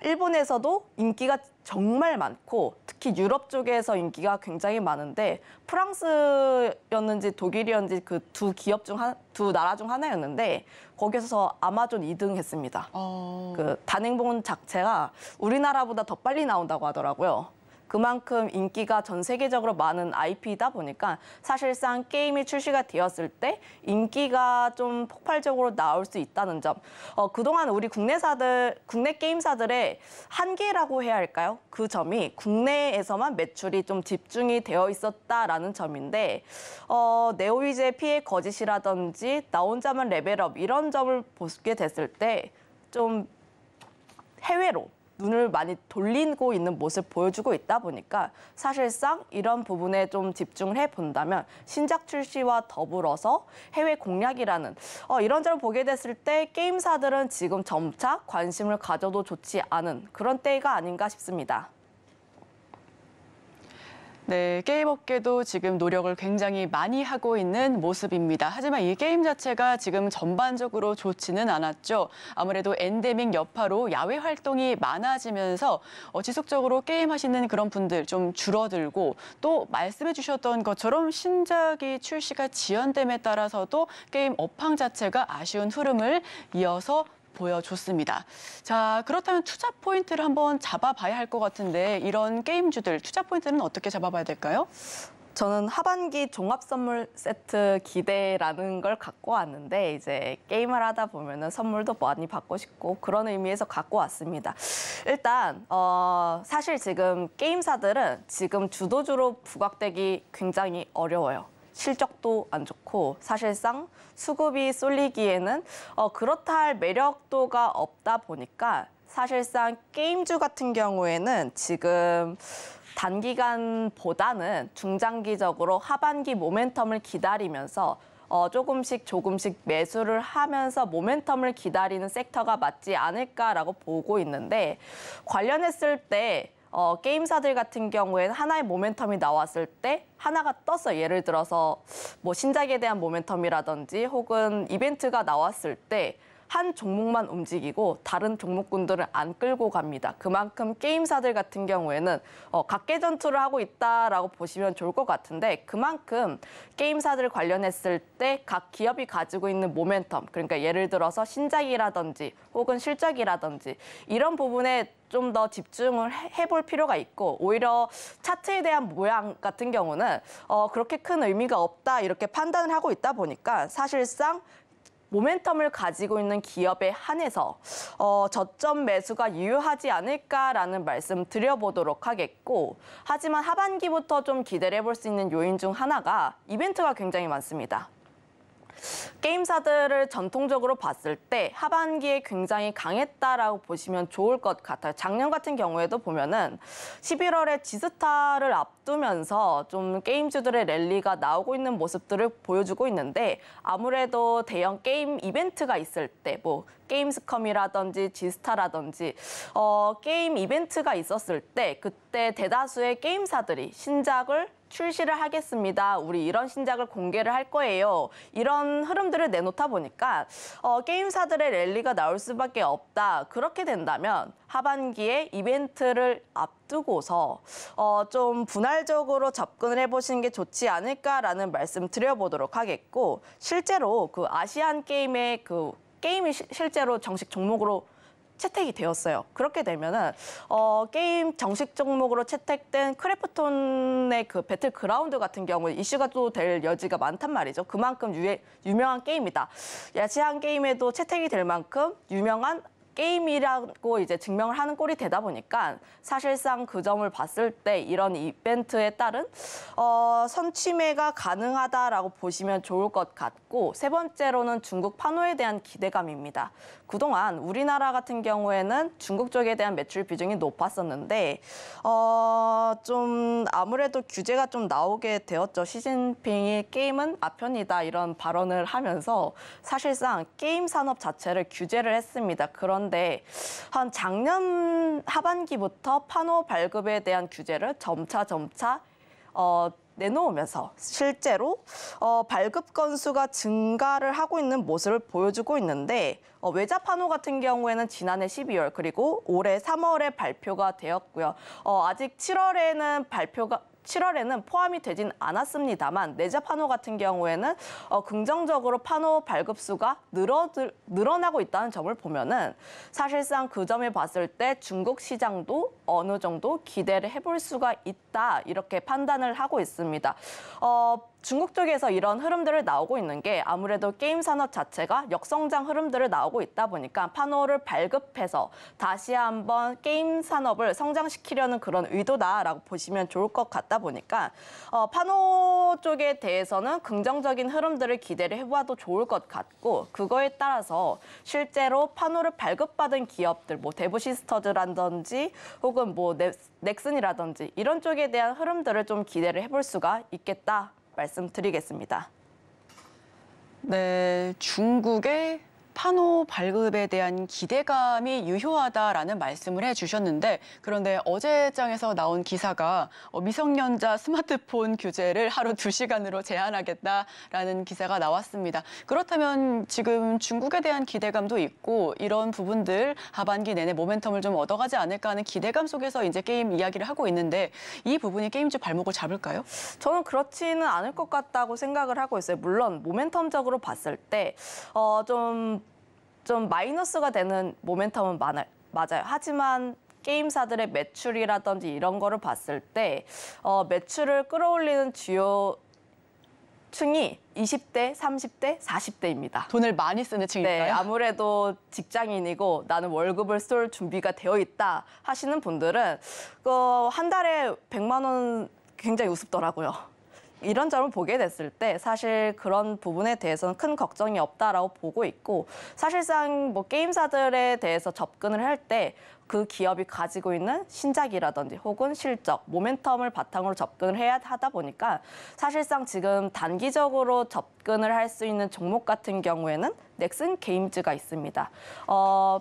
일본에서도 인기가 정말 많고 특히 유럽 쪽에서 인기가 굉장히 많은데 프랑스였는지 독일이었는지 그 두 나라 중 하나였는데 거기서 아마존 2등 했습니다. 그 단행본 자체가 우리나라보다 더 빨리 나온다고 하더라고요. 그만큼 인기가 전 세계적으로 많은 IP이다 보니까 사실상 게임이 출시가 되었을 때 인기가 좀 폭발적으로 나올 수 있다는 점. 그동안 우리 국내 게임사들의 한계라고 해야 할까요? 그 점이 국내에서만 매출이 좀 집중이 되어 있었다라는 점인데 네오위즈의 피해 거짓이라든지 나 혼자만 레벨업 이런 점을 보게 됐을 때 좀 해외로 눈을 많이 돌리고 있는 모습을 보여주고 있다 보니까 사실상 이런 부분에 좀 집중을 해본다면 신작 출시와 더불어서 해외 공략이라는 이런 점을 보게 됐을 때 게임사들은 지금 점차 관심을 가져도 좋지 않은 그런 때가 아닌가 싶습니다. 네, 게임 업계도 지금 노력을 굉장히 많이 하고 있는 모습입니다. 하지만 이 게임 자체가 지금 전반적으로 좋지는 않았죠. 아무래도 엔데믹 여파로 야외 활동이 많아지면서 지속적으로 게임하시는 그런 분들 좀 줄어들고 또 말씀해 주셨던 것처럼 신작이 출시가 지연됨에 따라서도 게임 업황 자체가 아쉬운 흐름을 이어서 보여줬습니다. 자, 그렇다면 투자 포인트를 한번 잡아봐야 할 것 같은데 이런 게임주들 투자 포인트는 어떻게 잡아봐야 될까요? 저는 하반기 종합 선물 세트 기대라는 걸 갖고 왔는데 이제 게임을 하다 보면은 선물도 많이 받고 싶고 그런 의미에서 갖고 왔습니다. 일단 사실 지금 게임사들은 지금 주도주로 부각되기 굉장히 어려워요. 실적도 안 좋고 사실상 수급이 쏠리기에는 그렇다 할 매력도가 없다 보니까 사실상 게임주 같은 경우에는 지금 단기간보다는 중장기적으로 하반기 모멘텀을 기다리면서 조금씩 매수를 하면서 모멘텀을 기다리는 섹터가 맞지 않을까라고 보고 있는데 관련했을 때 게임사들 같은 경우에는 하나의 모멘텀이 나왔을 때 하나가 떴어요. 예를 들어서 뭐 신작에 대한 모멘텀이라든지 혹은 이벤트가 나왔을 때 한 종목만 움직이고 다른 종목군들은 안 끌고 갑니다. 그만큼 게임사들 같은 경우에는 각계 전투를 하고 있다라고 보시면 좋을 것 같은데 그만큼 게임사들 관련했을 때 각 기업이 가지고 있는 모멘텀, 그러니까 예를 들어서 신작이라든지 혹은 실적이라든지 이런 부분에 좀 더 집중을 해볼 필요가 있고 오히려 차트에 대한 모양 같은 경우는 그렇게 큰 의미가 없다 이렇게 판단을 하고 있다 보니까 사실상 모멘텀을 가지고 있는 기업에 한해서 저점 매수가 유효하지 않을까라는 말씀 드려보도록 하겠고 하지만 하반기부터 좀 기대를 해볼 수 있는 요인 중 하나가 이벤트가 굉장히 많습니다. 게임사들을 전통적으로 봤을 때 하반기에 굉장히 강했다라고 보시면 좋을 것 같아요. 작년 같은 경우에도 보면은 11월에 지스타를 앞두면서 좀 게임주들의 랠리가 나오고 있는 모습들을 보여주고 있는데 아무래도 대형 게임 이벤트가 있을 때 뭐 게임스컴이라든지 지스타라든지 게임 이벤트가 있었을 때 그때 대다수의 게임사들이 신작을 출시를 하겠습니다. 우리 이런 신작을 공개를 할 거예요. 이런 흐름들을 내놓다 보니까 게임사들의 랠리가 나올 수밖에 없다. 그렇게 된다면 하반기에 이벤트를 앞두고서 좀 분할적으로 접근을 해보시는 게 좋지 않을까라는 말씀 드려보도록 하겠고 실제로 그 아시안 게임의 그 게임이 실제로 정식 종목으로 채택이 되었어요. 그렇게 되면은 게임 정식 종목으로 채택된 크래프톤의 그 배틀그라운드 같은 경우에 이슈가 또 될 여지가 많단 말이죠. 그만큼 유명한 게임이다. 야시한 게임에도 채택이 될 만큼 유명한 게임이라고 이제 증명을 하는 꼴이 되다 보니까 사실상 그 점을 봤을 때 이런 이벤트에 따른 선취매가 가능하다라고 보시면 좋을 것 같고, 세 번째로는 중국 판호에 대한 기대감입니다. 그동안 우리나라 같은 경우에는 중국 쪽에 대한 매출 비중이 높았었는데 좀 아무래도 규제가 좀 나오게 되었죠. 시진핑이 게임은 아편이다 이런 발언을 하면서 사실상 게임 산업 자체를 규제를 했습니다. 그런데 한 작년 하반기부터 판호 발급에 대한 규제를 점차 내놓으면서 실제로 발급 건수가 증가를 하고 있는 모습을 보여주고 있는데, 외자 판호 같은 경우에는 지난해 12월 그리고 올해 3월에 발표가 되었고요. 아직 7월에는 포함이 되진 않았습니다만 내자 판호 같은 경우에는 긍정적으로 판호 발급 수가 늘어나고 있다는 점을 보면은 사실상 그 점을 봤을 때 중국 시장도 어느 정도 기대를 해볼 수가 있다 이렇게 판단을 하고 있습니다. 중국 쪽에서 이런 흐름들을 나오고 있는 게 아무래도 게임 산업 자체가 역성장 흐름들을 나오고 있다 보니까 판호를 발급해서 다시 한번 게임 산업을 성장시키려는 그런 의도다라고 보시면 좋을 것 같다 보니까 판호 쪽에 대해서는 긍정적인 흐름들을 기대를 해봐도 좋을 것 같고, 그거에 따라서 실제로 판호를 발급받은 기업들, 뭐 대부시스터즈라든지 혹은 뭐 넥슨이라든지 이런 쪽에 대한 흐름들을 좀 기대를 해볼 수가 있겠다 말씀드리겠습니다. 네, 중국의 판호 발급에 대한 기대감이 유효하다라는 말씀을 해주셨는데, 그런데 어제장에서 나온 기사가 미성년자 스마트폰 규제를 하루 2시간으로 제한하겠다라는 기사가 나왔습니다. 그렇다면 지금 중국에 대한 기대감도 있고 이런 부분들 하반기 내내 모멘텀을 좀 얻어가지 않을까 하는 기대감 속에서 이제 게임 이야기를 하고 있는데, 이 부분이 게임주 발목을 잡을까요? 저는 그렇지는 않을 것 같다고 생각을 하고 있어요. 물론 모멘텀적으로 봤을 때 좀 마이너스가 되는 모멘텀은 맞아요. 하지만 게임사들의 매출이라든지 이런 거를 봤을 때 매출을 끌어올리는 주요 층이 20대, 30대, 40대입니다. 돈을 많이 쓰는 층일까요? 네, 아무래도 직장인이고 나는 월급을 쏠 준비가 되어 있다 하시는 분들은 한 달에 100만 원 굉장히 우습더라고요. 이런 점을 보게 됐을 때 사실 그런 부분에 대해서는 큰 걱정이 없다라고 보고 있고, 사실상 뭐 게임사들에 대해서 접근을 할 때 그 기업이 가지고 있는 신작이라든지 혹은 실적, 모멘텀을 바탕으로 접근을 해야 하다 보니까 사실상 지금 단기적으로 접근을 할 수 있는 종목 같은 경우에는 넥슨 게임즈가 있습니다.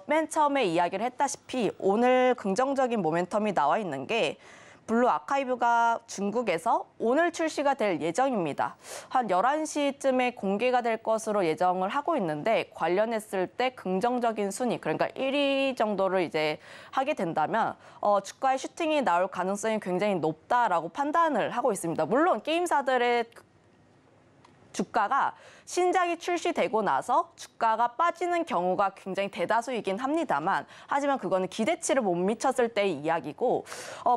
맨 처음에 이야기를 했다시피 오늘 긍정적인 모멘텀이 나와 있는 게 블루 아카이브가 중국에서 오늘 출시가 될 예정입니다. 한 11시쯤에 공개가 될 것으로 예정을 하고 있는데, 관련했을 때 긍정적인 순위, 그러니까 1위 정도를 이제 하게 된다면 주가의 슈팅이 나올 가능성이 굉장히 높다라고 판단을 하고 있습니다. 물론 게임사들의 주가가 신작이 출시되고 나서 주가가 빠지는 경우가 굉장히 대다수이긴 합니다만, 하지만 그거는 기대치를 못 미쳤을 때의 이야기고,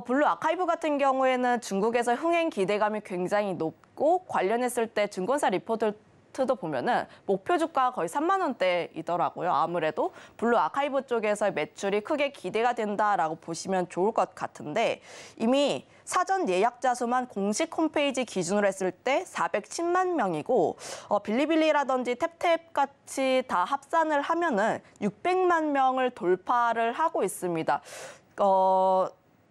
블루 아카이브 같은 경우에는 중국에서 흥행 기대감이 굉장히 높고 관련했을 때 증권사 리포트도 보면은 목표 주가가 거의 3만 원대이더라고요. 아무래도 블루 아카이브 쪽에서의 매출이 크게 기대가 된다라고 보시면 좋을 것 같은데, 이미 사전 예약자 수만 공식 홈페이지 기준으로 했을 때 410만 명이고 빌리빌리라든지 탭탭 같이 다 합산을 하면은 600만 명을 돌파를 하고 있습니다.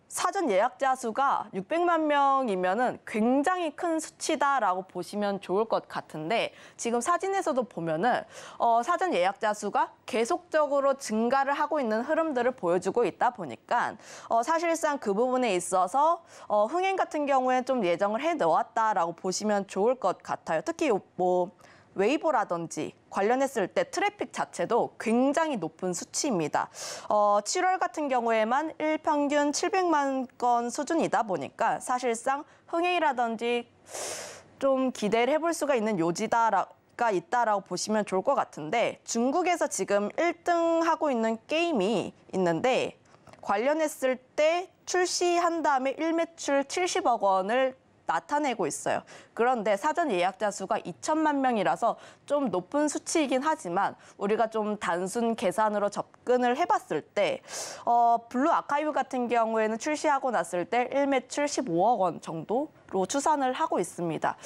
사전 예약자 수가 600만 명이면은 굉장히 큰 수치다라고 보시면 좋을 것 같은데, 지금 사진에서도 보면은 사전 예약자 수가 계속적으로 증가를 하고 있는 흐름들을 보여주고 있다 보니까 사실상 그 부분에 있어서 흥행 같은 경우에 좀 예정을 해 놓았다라고 보시면 좋을 것 같아요. 특히 뭐 웨이보라든지 관련했을 때 트래픽 자체도 굉장히 높은 수치입니다. 7월 같은 경우에만 일평균 700만 건 수준이다 보니까 사실상 흥행이라든지 좀 기대를 해볼 수가 있는 요지다 가 있다라고 보시면 좋을 것 같은데 중국에서 지금 1등 하고 있는 게임이 있는데 관련했을 때 출시한 다음에 일매출 70억 원을 나타내고 있어요. 그런데 사전 예약자 수가 2천만 명이라서 좀 높은 수치이긴 하지만 우리가 좀 단순 계산으로 접근을 해봤을 때 블루 아카이브 같은 경우에는 출시하고 났을 때 일매출 15억 원 정도로 추산을 하고 있습니다.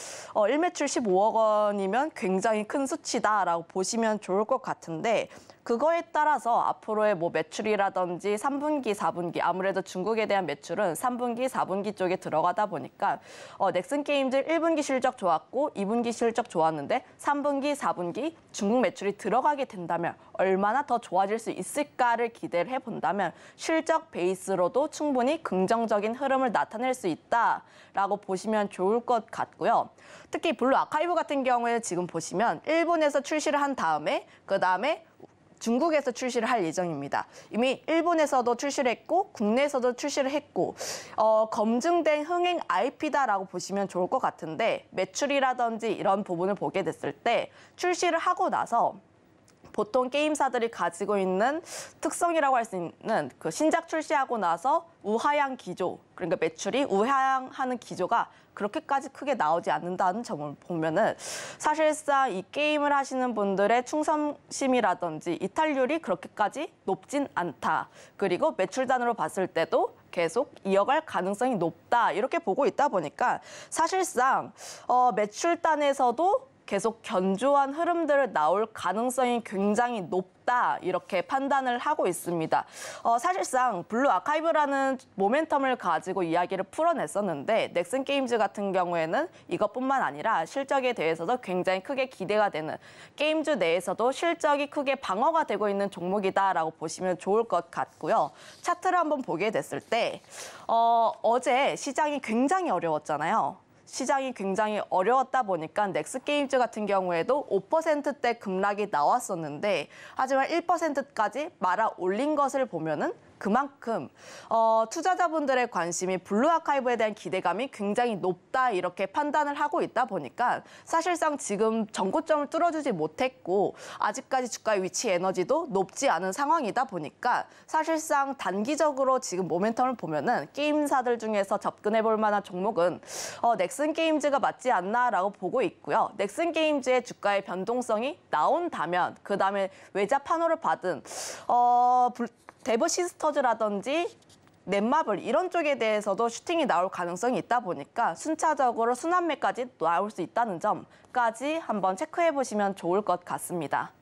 일매출 15억 원이면 굉장히 큰 수치다라고 보시면 좋을 것 같은데 그거에 따라서 앞으로의 뭐 매출이라든지 3분기, 4분기 아무래도 중국에 대한 매출은 3분기, 4분기 쪽에 들어가다 보니까 넥슨 게임즈 1분기 실적 좋았고 2분기 실적 좋았는데 3분기, 4분기 중국 매출이 들어가게 된다면 얼마나 더 좋아질 수 있을까를 기대를 해본다면 실적 베이스로도 충분히 긍정적인 흐름을 나타낼 수 있다라고 보시면 좋을 것 같고요. 특히 블루 아카이브 같은 경우에 지금 보시면 일본에서 출시를 한 다음에 그다음에 중국에서 출시를 할 예정입니다. 이미 일본에서도 출시를 했고 국내에서도 출시를 했고 검증된 흥행 IP다라고 보시면 좋을 것 같은데 매출이라든지 이런 부분을 보게 됐을 때 출시를 하고 나서 보통 게임사들이 가지고 있는 특성이라고 할 수 있는 그 신작 출시하고 나서 우하향 기조, 그러니까 매출이 우하향하는 기조가 그렇게까지 크게 나오지 않는다는 점을 보면은 사실상 이 게임을 하시는 분들의 충성심이라든지 이탈률이 그렇게까지 높진 않다. 그리고 매출단으로 봤을 때도 계속 이어갈 가능성이 높다. 이렇게 보고 있다 보니까 사실상 매출단에서도 계속 견조한 흐름들을 나올 가능성이 굉장히 높다 이렇게 판단을 하고 있습니다. 사실상 블루 아카이브라는 모멘텀을 가지고 이야기를 풀어냈었는데 넥슨 게임즈 같은 경우에는 이것뿐만 아니라 실적에 대해서도 굉장히 크게 기대가 되는 게임즈 내에서도 실적이 크게 방어가 되고 있는 종목이다라고 보시면 좋을 것 같고요. 차트를 한번 보게 됐을 때 어제 시장이 굉장히 어려웠잖아요. 시장이 굉장히 어려웠다 보니까 넥슨 게임즈 같은 경우에도 5%대 급락이 나왔었는데 하지만 1%까지 말아 올린 것을 보면은 그만큼 투자자분들의 관심이 블루 아카이브에 대한 기대감이 굉장히 높다 이렇게 판단을 하고 있다 보니까 사실상 지금 전고점을 뚫어주지 못했고 아직까지 주가의 위치 에너지도 높지 않은 상황이다 보니까 사실상 단기적으로 지금 모멘텀을 보면은 게임사들 중에서 접근해 볼 만한 종목은 넥슨 게임즈가 맞지 않나라고 보고 있고요. 넥슨 게임즈의 주가의 변동성이 나온다면 그다음에 외자 판호를 받은 데브 시스터즈라든지 넷마블 이런 쪽에 대해서도 슈팅이 나올 가능성이 있다 보니까 순차적으로 순환매까지 나올 수 있다는 점까지 한번 체크해 보시면 좋을 것 같습니다.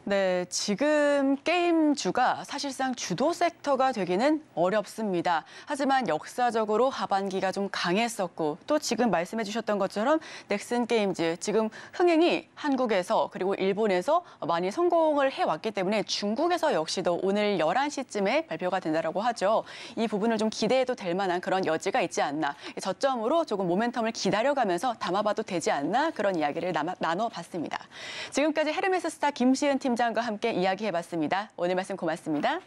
네, 지금 게임주가 사실상 주도 섹터가 되기는 어렵습니다. 하지만 역사적으로 하반기가 좀 강했었고 또 지금 말씀해 주셨던 것처럼 넥슨 게임즈 지금 흥행이 한국에서 그리고 일본에서 많이 성공을 해왔기 때문에 중국에서 역시도 오늘 11시쯤에 발표가 된다고 하죠. 이 부분을 좀 기대해도 될 만한 그런 여지가 있지 않나. 저점으로 조금 모멘텀을 기다려가면서 담아봐도 되지 않나 그런 이야기를 나눠봤습니다. 지금까지 헤르메스 스타 김시은 팀장과 함께 이야기해봤습니다. 오늘 말씀 고맙습니다.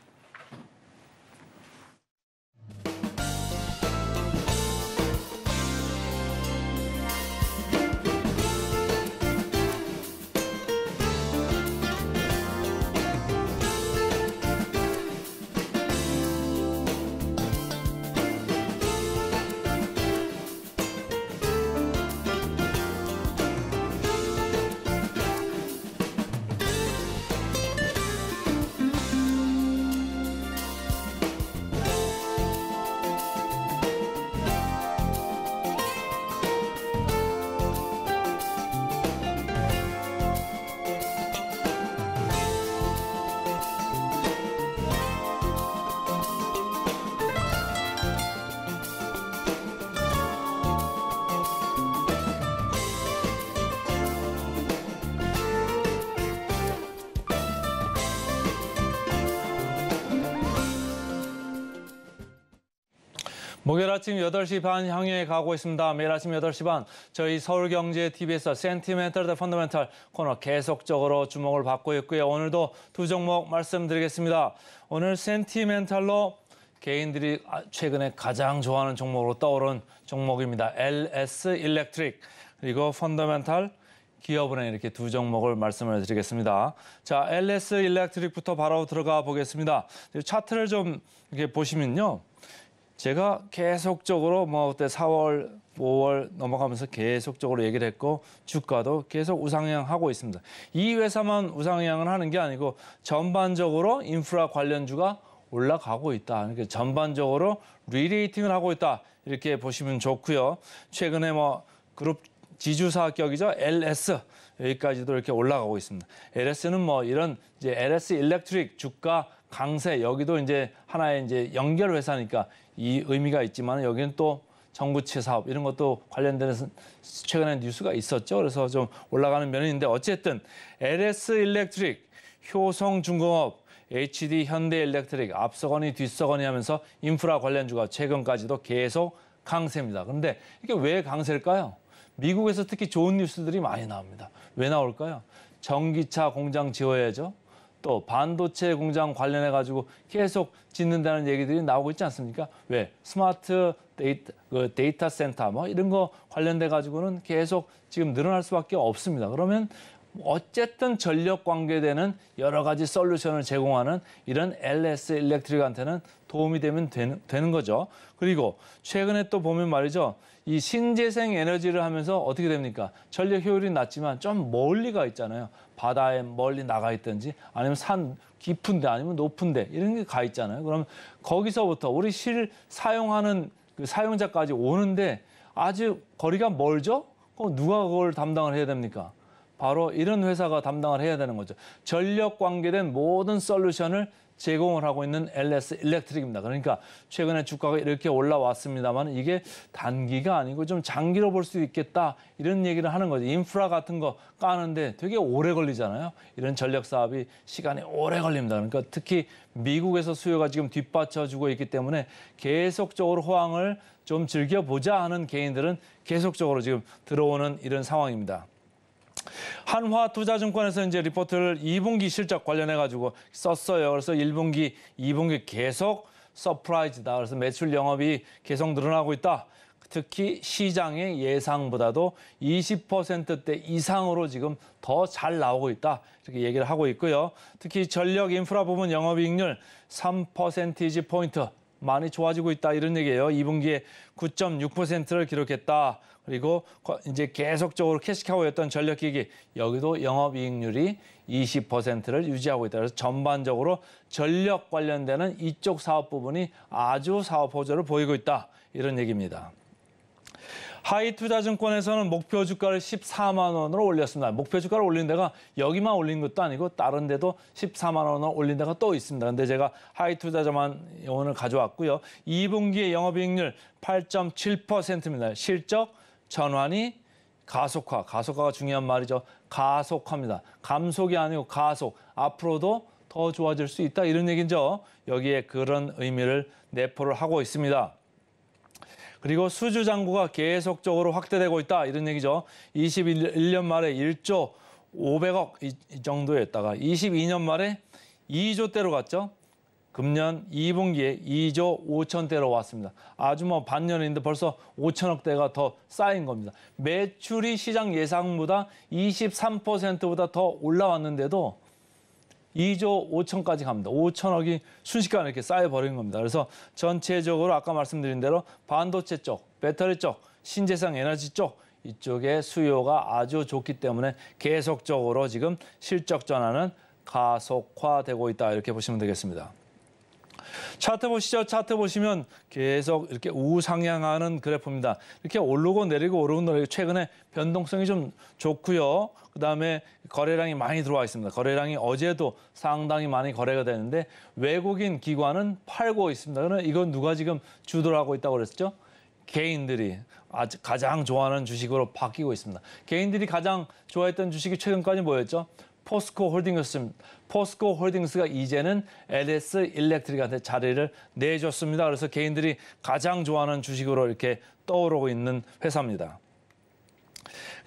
목요일 아침 8시 반 향해 가고 있습니다. 매일 아침 8시 반 저희 서울경제TV에서 센티멘털 대 펀더멘털 코너 계속적으로 주목을 받고 있고요. 오늘도 두 종목 말씀드리겠습니다. 오늘 센티멘털로 개인들이 최근에 가장 좋아하는 종목으로 떠오른 종목입니다. LS 일렉트릭 그리고 펀더멘털 기업은행 이렇게 두 종목을 말씀을 드리겠습니다. 자, LS 일렉트릭부터 바로 들어가 보겠습니다. 차트를 좀 이렇게 보시면요. 제가 계속적으로 그때 4월, 5월 넘어가면서 계속적으로 얘기를 했고 주가도 계속 우상향하고 있습니다. 이 회사만 우상향을 하는 게 아니고 전반적으로 인프라 관련주가 올라가고 있다. 그러니까 전반적으로 리레이팅을 하고 있다. 이렇게 보시면 좋고요. 최근에 그룹 지주사격이죠. LS 여기까지도 이렇게 올라가고 있습니다. LS는 이런 이제 LS 일렉트릭 주가 강세 여기도 이제 하나의 이제 연결 회사니까 이 의미가 있지만 여기는 또 정부채 사업 이런 것도 관련된 최근에 뉴스가 있었죠. 그래서 좀 올라가는 면이 있는데 어쨌든 LS 일렉트릭, 효성중공업, HD 현대일렉트릭 앞서거니 뒤서거니 하면서 인프라 관련주가 최근까지도 계속 강세입니다. 그런데 이게 왜 강세일까요? 미국에서 특히 좋은 뉴스들이 많이 나옵니다. 왜 나올까요? 전기차 공장 지어야죠. 또 반도체 공장 관련해가지고 계속 짓는다는 얘기들이 나오고 있지 않습니까? 왜? 스마트 데이터 센터 이런 거 관련돼가지고는 계속 지금 늘어날 수밖에 없습니다. 그러면 어쨌든 전력 관계되는 여러 가지 솔루션을 제공하는 이런 LS 일렉트릭한테는 도움이 되면 되는 거죠. 그리고 최근에 또 보면 말이죠. 이 신재생 에너지를 하면서 어떻게 됩니까? 전력 효율이 낮지만 좀 멀리 가 있잖아요. 바다에 멀리 나가 있든지 아니면 산 깊은데 아니면 높은데 이런 게 가 있잖아요. 그럼 거기서부터 우리 사용하는 그 사용자까지 오는데 아주 거리가 멀죠? 그럼 누가 그걸 담당을 해야 됩니까? 바로 이런 회사가 담당을 해야 되는 거죠. 전력 관계된 모든 솔루션을 제공을 하고 있는 LS 일렉트릭입니다. 그러니까 최근에 주가가 이렇게 올라왔습니다만 이게 단기가 아니고 좀 장기로 볼 수 있겠다 이런 얘기를 하는 거죠. 인프라 같은 거 까는데 되게 오래 걸리잖아요. 이런 전력 사업이 시간이 오래 걸립니다. 그러니까 특히 미국에서 수요가 지금 뒷받쳐주고 있기 때문에 계속적으로 호황을 좀 즐겨보자 하는 개인들은 계속적으로 지금 들어오는 이런 상황입니다. 한화투자증권에서 이제 리포트를 2분기 실적 관련해가지고 썼어요. 그래서 1분기, 2분기 계속 서프라이즈다. 그래서 매출 영업이 계속 늘어나고 있다. 특히 시장의 예상보다도 20%대 이상으로 지금 더 잘 나오고 있다. 이렇게 얘기를 하고 있고요. 특히 전력 인프라 부분 영업이익률 3%포인트 많이 좋아지고 있다. 이런 얘기예요. 2분기에 9.6%를 기록했다. 그리고 이제 계속적으로 캐시카우였던 했던 전력기기 여기도 영업이익률이 20%를 유지하고 있다. 그래서 전반적으로 전력 관련되는 이쪽 사업 부분이 아주 사업 호조를 보이고 있다. 이런 얘기입니다. 하이투자증권에서는 목표 주가를 14만 원으로 올렸습니다. 목표 주가를 올린 데가 여기만 올린 것도 아니고 다른 데도 14만 원을 올린 데가 또 있습니다. 근데 제가 하이투자자만 오늘 가져왔고요. 2분기의 영업이익률 8.7%입니다. 실적 전환이 가속화가 중요한 말이죠. 가속화입니다. 감속이 아니고 가속. 앞으로도 더 좋아질 수 있다 이런 얘기죠. 여기에 그런 의미를 내포를 하고 있습니다. 그리고 수주 잔고가 계속적으로 확대되고 있다 이런 얘기죠. 21년 말에 1조 500억 이 정도였다가 22년 말에 2조대로 갔죠. 금년 2분기에 2조 5천대로 왔습니다. 아주 반년인데 벌써 5천억대가 더 쌓인 겁니다. 매출이 시장 예상보다 23%보다 더 올라왔는데도 2조 5천까지 갑니다. 5천억이 순식간에 이렇게 쌓여버린 겁니다. 그래서 전체적으로 아까 말씀드린 대로 반도체 쪽, 배터리 쪽, 신재생 에너지 쪽 이쪽에 수요가 아주 좋기 때문에 계속적으로 지금 실적 전환은 가속화되고 있다 이렇게 보시면 되겠습니다. 차트 보시죠. 차트 보시면 계속 이렇게 우상향하는 그래프입니다. 이렇게 오르고 내리고 최근에 변동성이 좀 좋고요. 그다음에 거래량이 많이 들어와 있습니다. 거래량이 어제도 상당히 많이 거래가 되는데 외국인 기관은 팔고 있습니다. 그러면 이건 누가 지금 주도를 하고 있다고 그랬죠? 개인들이 가장 좋아하는 주식으로 바뀌고 있습니다. 개인들이 가장 좋아했던 주식이 최근까지 뭐였죠? 포스코 홀딩스가 이제는 LS 일렉트릭한테 자리를 내줬습니다. 그래서 개인들이 가장 좋아하는 주식으로 이렇게 떠오르고 있는 회사입니다.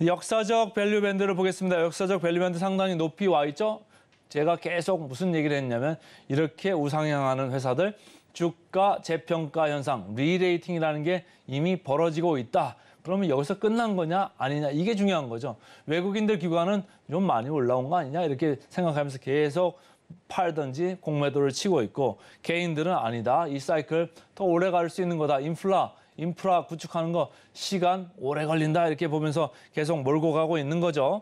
역사적 밸류 밴드를 보겠습니다. 역사적 밸류 밴드 상당히 높이 와 있죠. 제가 계속 무슨 얘기를 했냐면 이렇게 우상향하는 회사들 주가 재평가 현상, 리레이팅이라는 게 이미 벌어지고 있다. 그러면 여기서 끝난 거냐 아니냐 이게 중요한 거죠. 외국인들 기관은 좀 많이 올라온 거 아니냐 이렇게 생각하면서 계속 팔든지 공매도를 치고 있고 개인들은 아니다. 이 사이클 더 오래 갈 수 있는 거다. 인프라 구축하는 거 시간 오래 걸린다 이렇게 보면서 계속 몰고 가고 있는 거죠.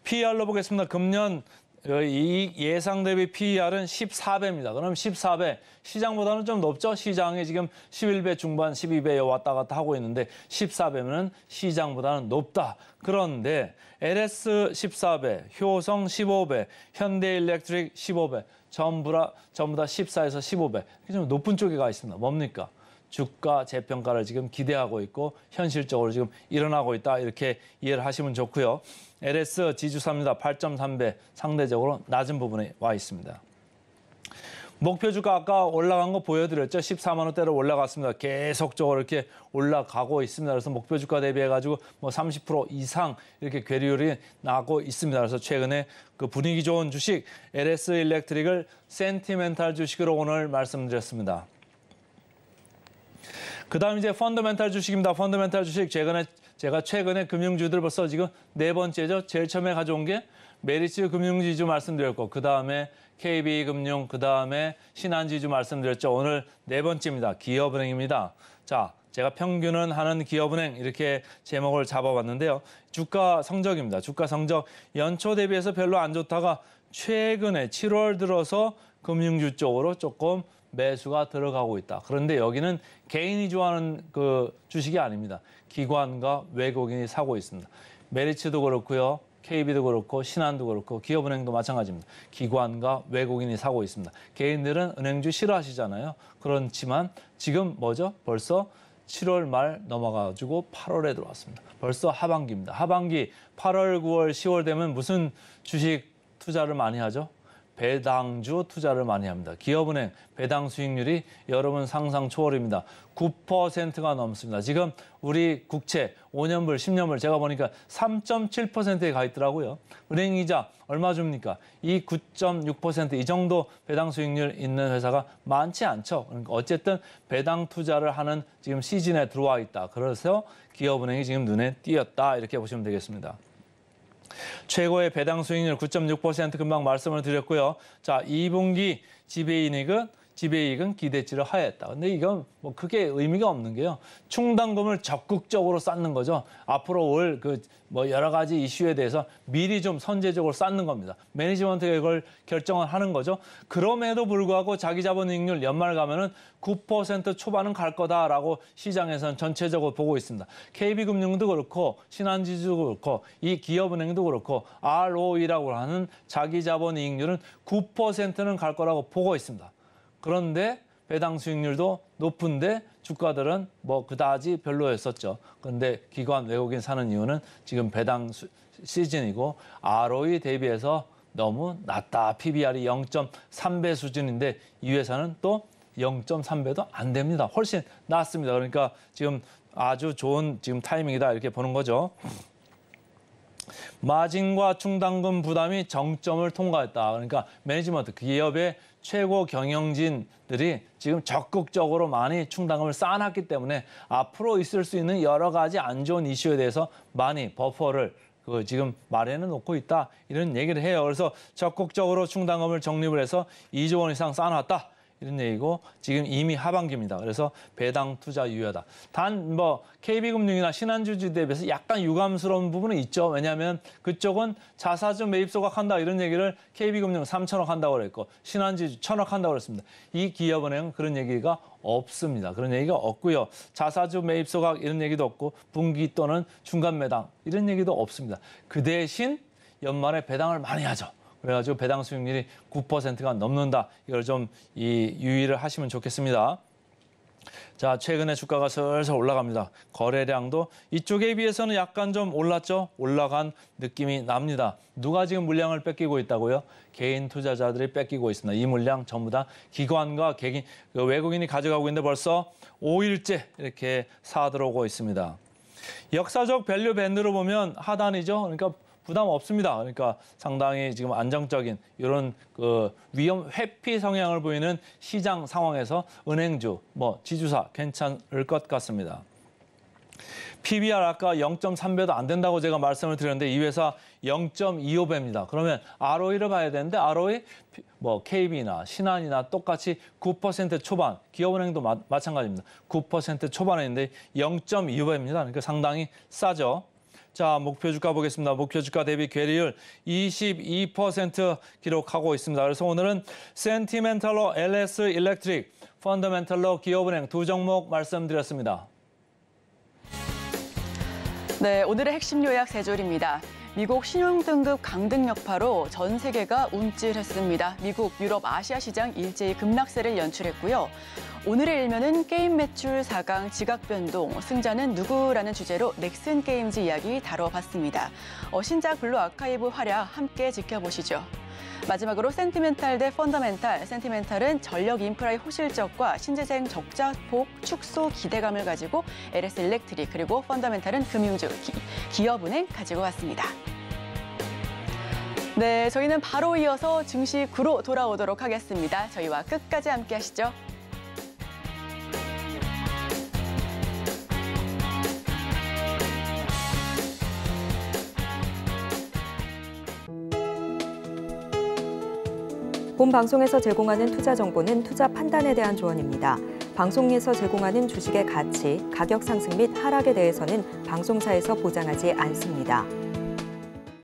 PER로 보겠습니다. 금년 이 예상 대비 PER은 14배입니다. 그럼 14배 시장보다는 좀 높죠. 시장이 지금 11배 중반 12배에 왔다 갔다 하고 있는데 14배면 시장보다는 높다. 그런데 LS 14배, 효성 15배, 현대일렉트릭 15배 전부 다 14에서 15배 이렇게 좀 높은 쪽에 가 있습니다. 뭡니까? 주가 재평가를 지금 기대하고 있고 현실적으로 지금 일어나고 있다 이렇게 이해를 하시면 좋고요. LS 지주사입니다. 8.3배 상대적으로 낮은 부분에 와 있습니다. 목표 주가 아까 올라간 거 보여드렸죠. 14만 원대로 올라갔습니다. 계속적으로 이렇게 올라가고 있습니다. 그래서 목표 주가 대비해가지고 뭐 30% 이상 이렇게 괴리율이 나고 있습니다. 그래서 최근에 그 분위기 좋은 주식 LS 일렉트릭을 센티멘탈 주식으로 오늘 말씀드렸습니다. 그다음 이제 펀더멘탈 주식입니다. 펀더멘탈 주식 제가 최근에 금융주들 벌써 지금 4번째죠. 제일 처음에 가져온 게 메리츠 금융지주 말씀드렸고 그다음에 KB금융 그다음에 신한지주 말씀드렸죠. 오늘 4번째입니다. 기업은행입니다. 자, 제가 평균은 하는 기업은행 이렇게 제목을 잡아봤는데요. 주가 성적입니다. 주가 성적 연초 대비해서 별로 안 좋다가 최근에 7월 들어서 금융주 쪽으로 조금 매수가 들어가고 있다. 그런데 여기는 개인이 좋아하는 그 주식이 아닙니다. 기관과 외국인이 사고 있습니다. 메리츠도 그렇고요. KB도 그렇고 신한도 그렇고 기업은행도 마찬가지입니다. 기관과 외국인이 사고 있습니다. 개인들은 은행주 싫어하시잖아요. 그렇지만 지금 뭐죠? 벌써 7월 말 넘어가지고 8월에 들어왔습니다. 벌써 하반기입니다. 하반기 8월, 9월, 10월 되면 무슨 주식 투자를 많이 하죠? 배당주 투자를 많이 합니다. 기업은행 배당 수익률이 여러분 상상 초월입니다. 9%가 넘습니다. 지금 우리 국채 5년물, 10년물 제가 보니까 3.7%에 가 있더라고요. 은행이자 얼마 줍니까? 이 9.6% 이 정도 배당 수익률 있는 회사가 많지 않죠. 그러니까 어쨌든 배당 투자를 하는 지금 시즌에 들어와 있다. 그래서 기업은행이 지금 눈에 띄었다. 이렇게 보시면 되겠습니다. 최고의 배당 수익률 9.6% 금방 말씀을 드렸고요. 자, 2분기 지배이익은 기대치를 하회했다. 근데 이건 뭐 크게 의미가 없는 게요. 충당금을 적극적으로 쌓는 거죠. 앞으로 올 뭐 여러 가지 이슈에 대해서 미리 좀 선제적으로 쌓는 겁니다. 매니지먼트가 이걸 결정을 하는 거죠. 그럼에도 불구하고 자기 자본 이익률 연말 가면은 9% 초반은 갈 거다라고 시장에서는 전체적으로 보고 있습니다. KB금융도 그렇고 신한지주도 그렇고 이 기업은행도 그렇고 ROE라고 하는 자기 자본 이익률은 9%는 갈 거라고 보고 있습니다. 그런데 배당 수익률도 높은데 주가들은 뭐 그다지 별로였었죠. 그런데 기관 외국인 사는 이유는 지금 배당 시즌이고 ROE 대비해서 너무 낮다. PBR이 0.3배 수준인데 이 회사는 또 0.3배도 안 됩니다. 훨씬 낮습니다. 그러니까 지금 아주 좋은 지금 타이밍이다 이렇게 보는 거죠. 마진과 충당금 부담이 정점을 통과했다. 그러니까 매니지먼트, 기업의 최고 경영진들이 지금 적극적으로 많이 충당금을 쌓아놨기 때문에 앞으로 있을 수 있는 여러 가지 안 좋은 이슈에 대해서 많이 버퍼를 지금 마련해 놓고 있다. 이런 얘기를 해요. 그래서 적극적으로 충당금을 적립을 해서 2조 원 이상 쌓아놨다. 이런 얘기고 지금 이미 하반기입니다. 그래서 배당 투자 유효하다. 단 뭐 KB금융이나 신한주주 대비해서 약간 유감스러운 부분은 있죠. 왜냐하면 그쪽은 자사주 매입 소각한다 이런 얘기를 KB금융 3천억 한다고 그랬고 신한주주 1,000억 한다고 그랬습니다. 이 기업은행은 그런 얘기가 없습니다. 그런 얘기가 없고요. 자사주 매입 소각 이런 얘기도 없고 분기 또는 중간 매당 이런 얘기도 없습니다. 그 대신 연말에 배당을 많이 하죠. 그래가지고 배당 수익률이 9%가 넘는다. 이걸 좀 유의를 하시면 좋겠습니다. 자, 최근에 주가가 슬슬 올라갑니다. 거래량도 이쪽에 비해서는 약간 좀 올랐죠? 올라간 느낌이 납니다. 누가 지금 물량을 뺏기고 있다고요? 개인 투자자들이 뺏기고 있습니다. 이 물량 전부 다 기관과 개인, 외국인이 가져가고 있는데 벌써 5일째 이렇게 사들어오고 있습니다. 역사적 밸류 밴드로 보면 하단이죠. 그러니까 부담 없습니다. 그러니까 상당히 지금 안정적인 이런 위험 회피 성향을 보이는 시장 상황에서 은행주, 뭐 지주사 괜찮을 것 같습니다. PBR 아까 0.3배도 안 된다고 제가 말씀을 드렸는데 이 회사 0.25배입니다. 그러면 ROE를 봐야 되는데 ROE 뭐 KB나 신한이나 똑같이 9% 초반, 기업은행도 마찬가지입니다. 9% 초반에 있는데 0.25배입니다. 그러니까 상당히 싸죠. 자, 목표 주가 보겠습니다. 목표 주가 대비 괴리율 22% 기록하고 있습니다. 그래서 오늘은 센티멘탈로 LS 일렉트릭, 펀더멘탈로 기업은행 두 종목 말씀드렸습니다. 네, 오늘의 핵심 요약 세 줄입니다. 미국 신용등급 강등 여파로 전 세계가 움찔했습니다. 미국, 유럽, 아시아 시장 일제히 급락세를 연출했고요. 오늘의 일면은 게임 매출 4강 지각 변동, 승자는 누구라는 주제로 넥슨 게임즈 이야기 다뤄봤습니다. 신작 블루 아카이브 활약 함께 지켜보시죠. 마지막으로 센티멘탈 대 펀더멘탈. 센티멘탈은 전력 인프라의 호실적과 신재생 적자폭 축소 기대감을 가지고 LS 일렉트릭, 그리고 펀더멘탈은 금융주, 기업은행 가지고 왔습니다. 네, 저희는 바로 이어서 증시 구로 돌아오도록 하겠습니다. 저희와 끝까지 함께 하시죠. 본 방송에서 제공하는 투자 정보는 투자 판단에 대한 조언입니다. 방송에서 제공하는 주식의 가치, 가격 상승 및 하락에 대해서는 방송사에서 보장하지 않습니다.